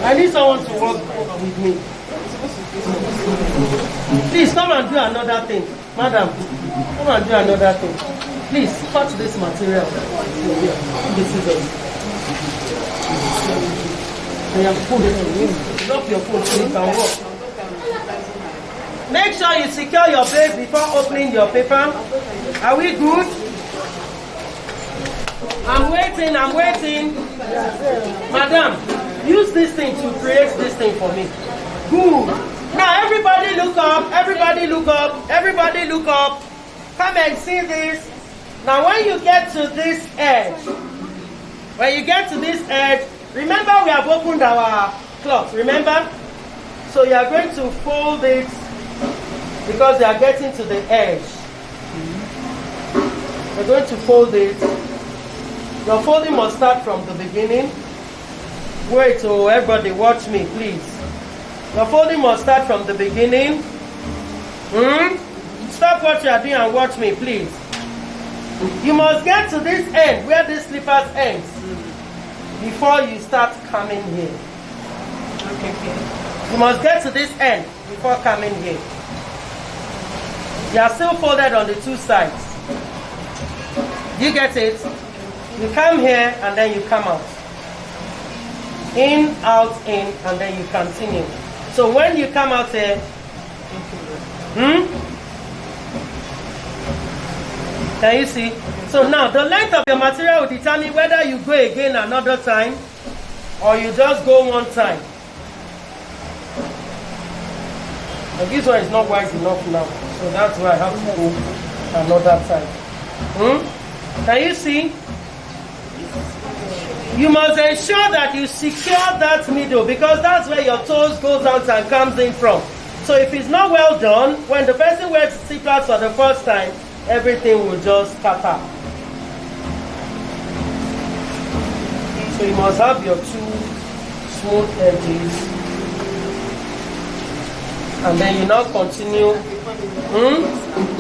I need someone to work with me. Please come and do another thing. Madam, come and do another thing. Please, cut this material. This is us. I am pulling it. Drop your phone so you can walk. Make sure you secure your base before opening your paper. Are we good? I'm waiting. Madam, use this thing to create this thing for me. Good. Now everybody look up. Come and see this. Now when you get to this edge, remember we have opened our cloth, remember? So you are going to fold it because you are getting to the edge. You're going to fold it. Your folding must start from the beginning. Wait, oh, everybody watch me, please. Your folding must start from the beginning. Stop what you are doing and watch me, please. You must get to this end, where this slippers ends, before you start coming here. You must get to this end before coming here. You are still folded on the two sides. You get it? You come here and then you come out. In, out, in, and then you continue. So when you come out here, can you see? So now the length of your material will determine whether you go again another time or you just go one time. And this one is not wide enough now, so that's why I have to go another time. Can you see? You must ensure that you secure that middle because that's where your toes goes out and comes in from. So if it's not well done, when the person wears slippers for the first time, everything will just scatter. So you must have your two smooth edges. And then you now continue.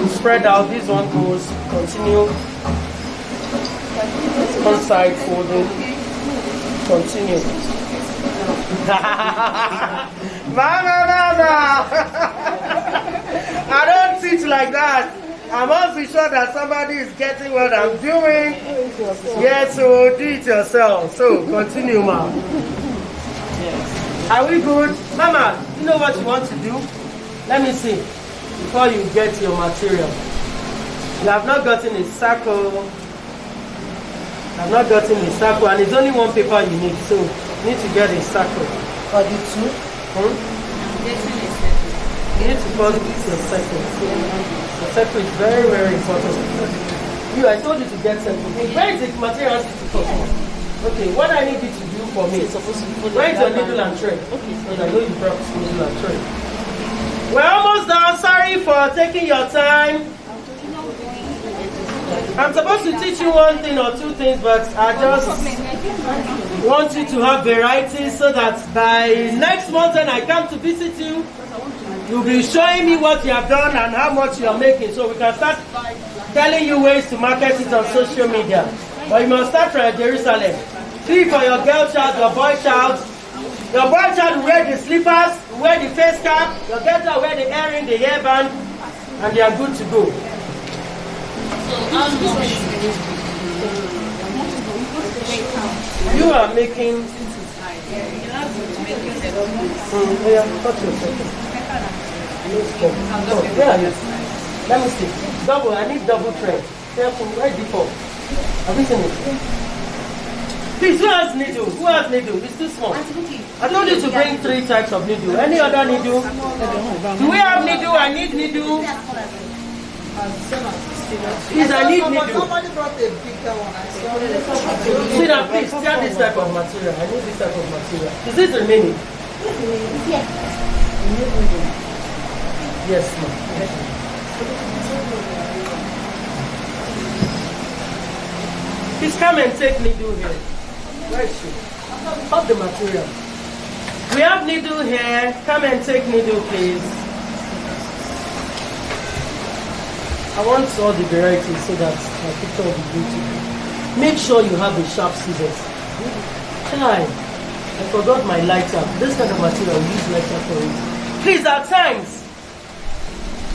Spread out. This one goes. Continue. One side folding. Continue. I don't teach like that. I must be sure that somebody is getting what I'm doing. Yes, so do it yourself. So continue, ma'am. Are we good? Mama, you know what you want to do? Let me see. Before you get your material. You have not gotten a circle. You have not gotten a circle, and it's only one paper you need, so you need to get a circle. Or the two? I'm getting a circle. You need to first get your circle. The circle is very, very important. I told you to get circle. Where is the material to come? Okay, what I need you to do for me is supposed to be where is your needle and thread? Okay, so I know you brought needle and thread. We're almost done. Sorry for taking your time. I'm supposed to teach you one thing or two things, but I just want you to have variety so that by next month when I come to visit you, you'll be showing me what you have done and how much you are making, so we can start telling you ways to market it on social media. But you must start from Jerusalem. 3 for your girl child, your boy child. Your boy child will wear the slippers, wear the face cap, your girl child wear the earring, the hairband, and they are good to go. You are making. Let me see. Double. I need double thread. Careful. Right before. Have you seen it? Please, who has needle? Who has needle? It's too small. I told you to bring 3 types of needle. Any other needle? Do we have needle? I need needle. Please, I need needle. Somebody brought a bigger one. See that, please, share this type of material. I need this type of material. Is this remaining? Yes, ma'am. Please come and take needle here. Where is she? Of the material. We have needle here. Come and take needle, please. I want all the varieties so that my picture will be beautiful. Make sure you have the sharp scissors. Try. I forgot my lighter. This kind of material, we use lighter for it. Please, at times,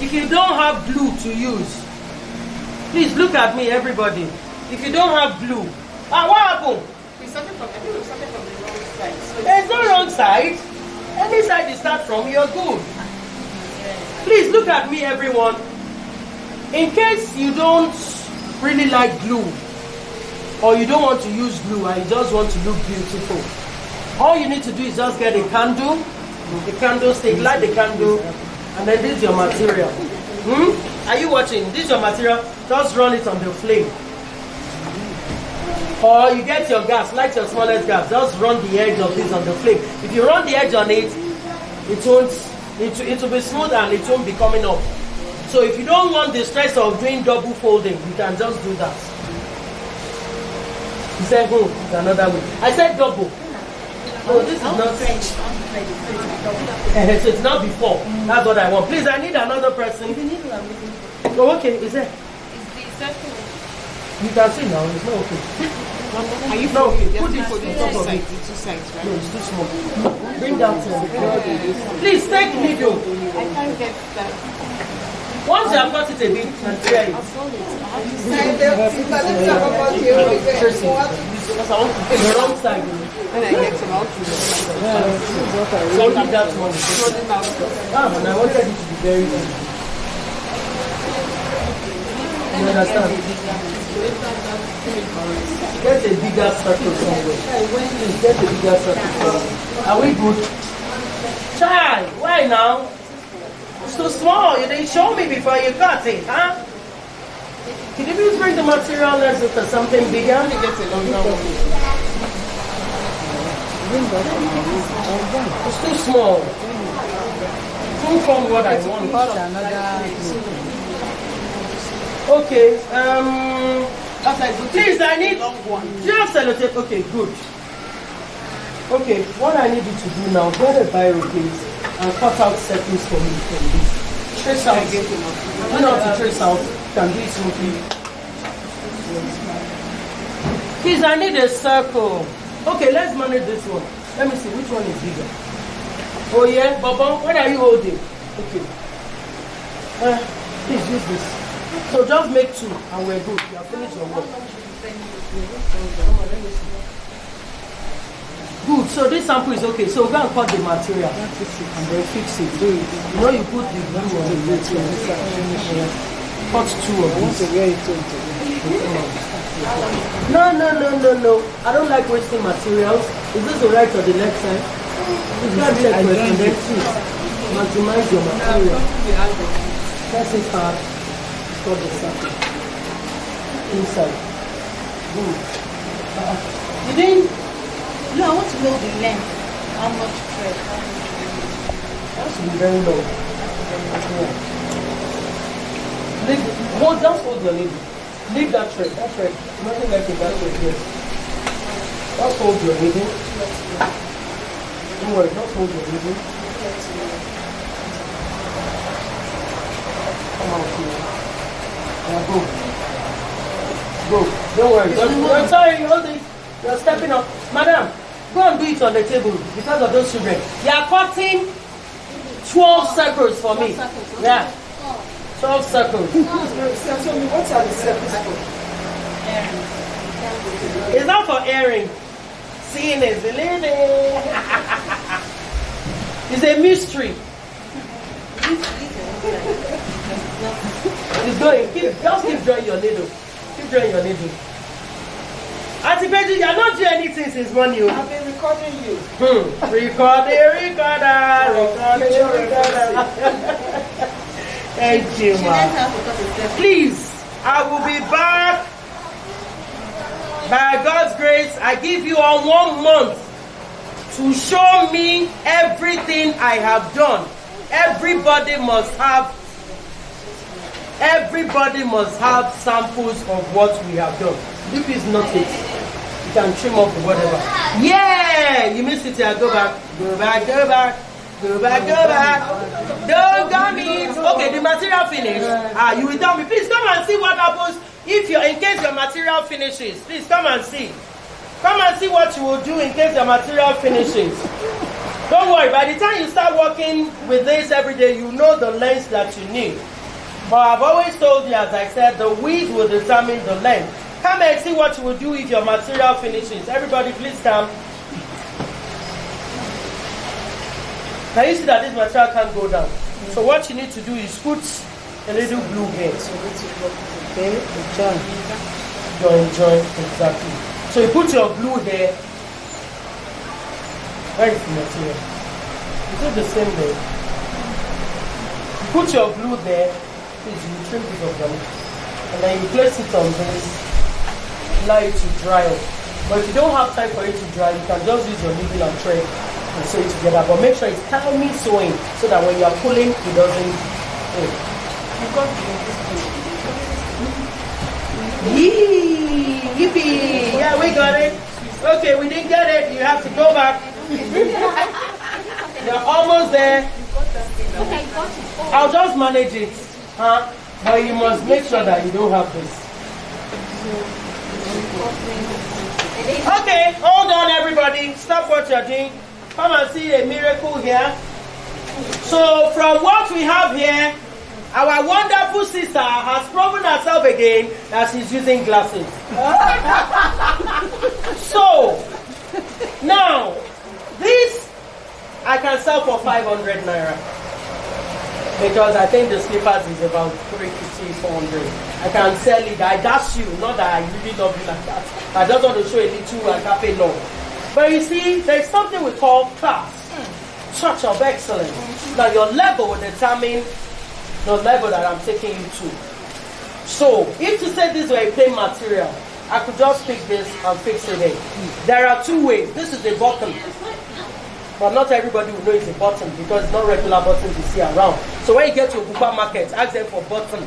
if you don't have glue to use, please look at me, everybody. If you don't have glue, what happened? We started from the wrong side. So there's no wrong side. Any side you start from, you're good. Please look at me, everyone. In case you don't really like glue, or you don't want to use glue and you just want to look beautiful, all you need to do is just get a candle, the candlestick, light the candle, and then this is your material. Are you watching? This is your material. Just run it on the flame. Or you get your gas, light your smallest gas. Just run the edge of this on the flame. If you run the edge on it, it will be smooth and it won't be coming up. So if you don't want the stress of doing double folding, you can just do that. You said, it's another way. I said double. Oh, this is not. So it's not before. That's what I want. Please, I need another person. Oh, okay. Is there? You can see now. It's not okay. Are you no, okay. Put Put it it for the top of it. two sides, right? No, it's too small. Bring that to please take needle. I can't get that. Once you have got it a bit and try it. Tracy, because I want to take the wrong side. When I get him out, So leave that one. And I wanted it to be very good. You understand? Get a bigger circle somewhere. Please get a bigger circle. Are we good? Child, why now? It's too small. You didn't show me before you got it, huh? Can you please bring the material? Let's look at something bigger. get a longer one. It's too small. Too from what I want. Okay. Please, I need. Do you have sellotape? Okay, good. Okay, what I need you to do now, get a biro, please, and cut out circles for me from this. Trace out. You know how to trace out. Can do it smoothly. Please, I need a circle. Okay, let's manage this one. Let me see which one is bigger. Oh yeah, Baba, what are you holding? Okay. Please use this. So just make two and we're good. You have finished your work. Good, so this sample is okay. So go and cut the material and then fix it. You know you put the glue on the material. Cut two of these. No. I don't like wasting materials. Is this the right or the left side? You can't check with and then please maximize your material. Press it hard. Cut the circle. Inside. Good. You didn't? No, I want to know the length. How much thread? That should be very low. Yeah. Just hold your needle. Leave that thread. That thread. Nothing like it, that thread. Yes. Just hold your needle. Don't worry, just hold your needle. Come on, please. Yeah, go. Don't worry. I'm sorry, hold it. You're stepping up. Madam, go and do it on the table because of those children. You are cutting 12 circles for me. Yeah. 12 circles. What are the circles for? It's not for airing. Seeing is believing. It's a mystery. It's going. Just keep drawing your needle. Keep drawing your needle. Auntie Betty, you are not doing anything since morning. I've been recording you. Recorder. Thank you, ma. Please, I will be back. By God's grace, I give you all 1 month to show me everything I have done. Everybody must have samples of what we have done. If it's not it, you can trim up whatever. Yeah, you missed it here. Go back. Don't come in. Okay, the material finished. You will tell me. Please come and see what happens if in case your material finishes. Please come and see. Come and see what you will do in case your material finishes. Don't worry. By the time you start working with this every day, you know the length that you need. But I've always told you, as I said, the width will determine the length. Come and see what you will do if your material finishes. Everybody, please come. Can you see that this material can't go down? So what you need to do is put a little glue here. Okay, join, exactly. So you put your glue here. Where is the material? Is it the same there? You put your glue there. Please, you trim it off them. And then you place it on this. Allow it to dry up. But if you don't have time for it to dry, you can just use your needle and thread and sew it together. But make sure it's timely sewing so that when you are pulling, it doesn't. Yippee! Yeah, we got it. Okay, we didn't get it. You have to go back. You're almost there. I'll just manage it. Huh? But you must make sure that you don't have this. Okay, hold on everybody. Stop what you're doing. Come and see a miracle here. So from what we have here, our wonderful sister has proven herself again that she's using glasses. So, now, this I can sell for 500 naira. Because I think the slippers is about 350, 400. I can sell it. I dash you. Not that I really love you like that. I just want to show a little cafe law. But you see, there's something we call class. Touch of excellence. Now your level will determine the level that I'm taking you to. So, if you say this were a plain material, I could just pick this and fix it in. There are two ways. This is a button. But not everybody will know it's a button because it's not regular buttons you see around. So when you get to a supermarket, ask them for button.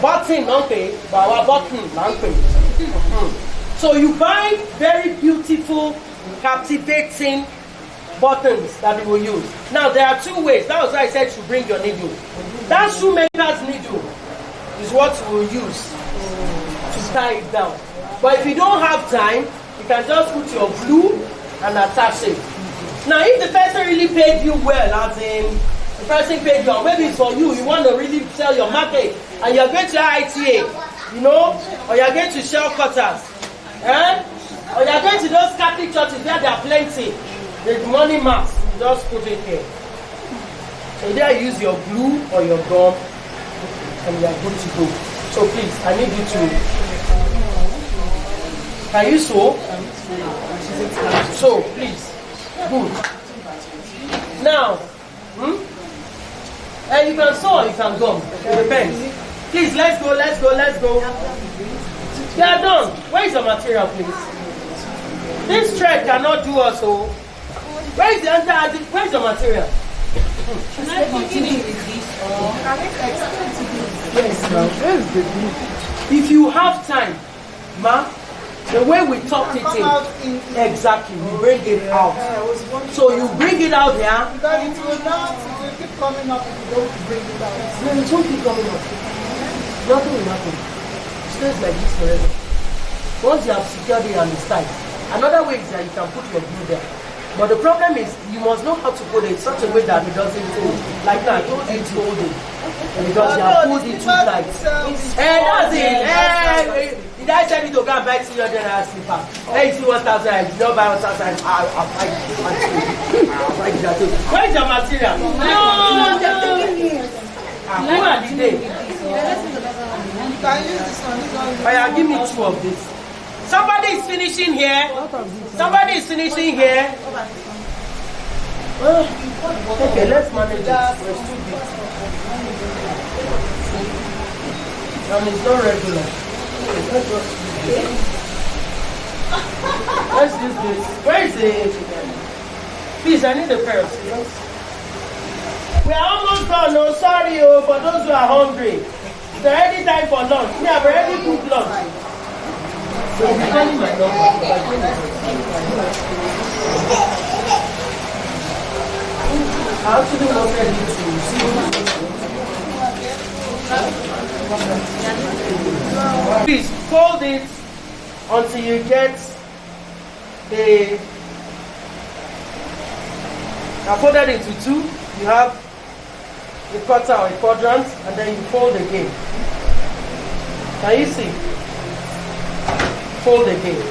Button, okay, but our button, okay. So you buy very beautiful, captivating buttons that you will use. Now there are two ways. That was why I said you bring your needle. That shoemaker's needle is what you will use to tie it down. But if you don't have time, you can just put your glue and attach it. Now, if the person really paid you well, as in the person paid you, maybe it's for you, you want to really sell your market, and you're going to ITA, you know, or you're going to Shell Cutters, or you're going to those Catholic churches where there are plenty, the money mask, you just put it here. So there you use your glue or your gum, and you're good to go. So please, I need you to, can you sew? So, please. Good. Now, and you can sew or you can gum. It depends. Please, let's go. They are done. Where is the material, please? This thread cannot do us so. Where is the entire? Where is the material? Can I continue with this? Yes, now. If you have time, ma. The way we talked it in, exactly, we bring it out. So you bring it out here. Because it will keep coming up if you don't bring it out. No, it won't keep coming up. Nothing will happen. It stays like this forever. Once you have secured it and it's tight. Another way is that you can put your glue there. But the problem is, you must know how to put it in such a way that it doesn't fold. Like that, I told you to hold it. Because you have pulled it too tight. Hey, that's it. Hey, did I tell you to go and buy 300 naira slipper? Hey, you see 1,000, I did not buy 1,000. I'll fight you. Where is your material? No. Who are the day? Oh, give me 2 of this. Somebody is finishing here. Somebody is finishing here. Okay, let's manage it. We're too big. And it's not regular. Let's use this. Where is it? Please, I need a pair of scissors. We are almost done. No, sorry, for those who are hungry. It's already time for lunch. We have already cooked lunch. So I'm calling my number. I actually wanted you to see. Please fold it until you get the. I folded it into 2. You have a quarter or a quadrant, and then you fold again. Can you see? Fold again.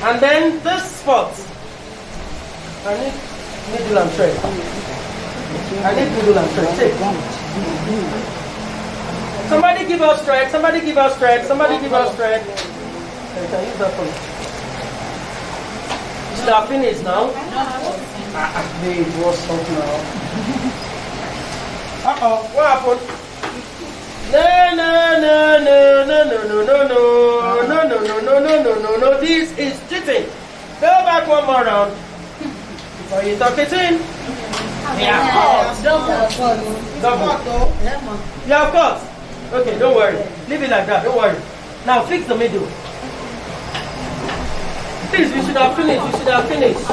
And then this spot, I need needle and thread. I need to do that. Take. Somebody give us strength. Somebody give us strength. Somebody give us strength. You can use that for me. You should have finished now. Babe, what's up now? What happened? No. This is cheating. Go back one more round. Before you tuck it in. Yeah, double. Yeah, of course. Okay, don't worry. Leave it like that. Don't worry. Now fix the middle. Please, we should have finished. We should have finished.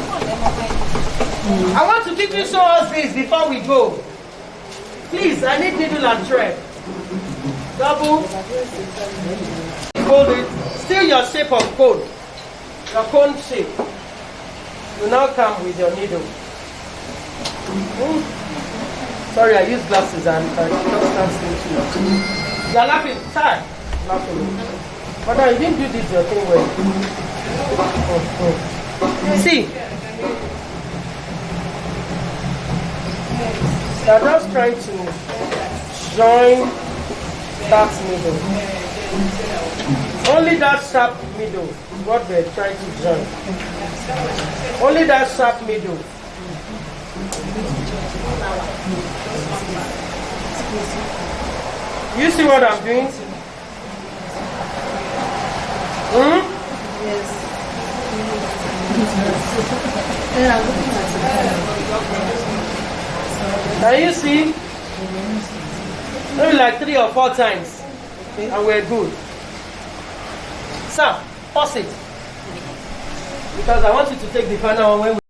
I want to quickly show us this before we go. Please, I need needle and thread. Double. Hold it. Still your shape of cone. Your cone shape. You now come with your needle. Sorry, I use glasses and I just can't see too. You're laughing. Sorry. Laughing. But now you didn't do this your thing well. See. You're just trying to join that middle. Only that sharp middle is what we're trying to join. Only that sharp middle. You see what I'm doing? Yes. Can you see? Maybe like 3 or 4 times. And we're good. So, pause it. Because I want you to take the final one when we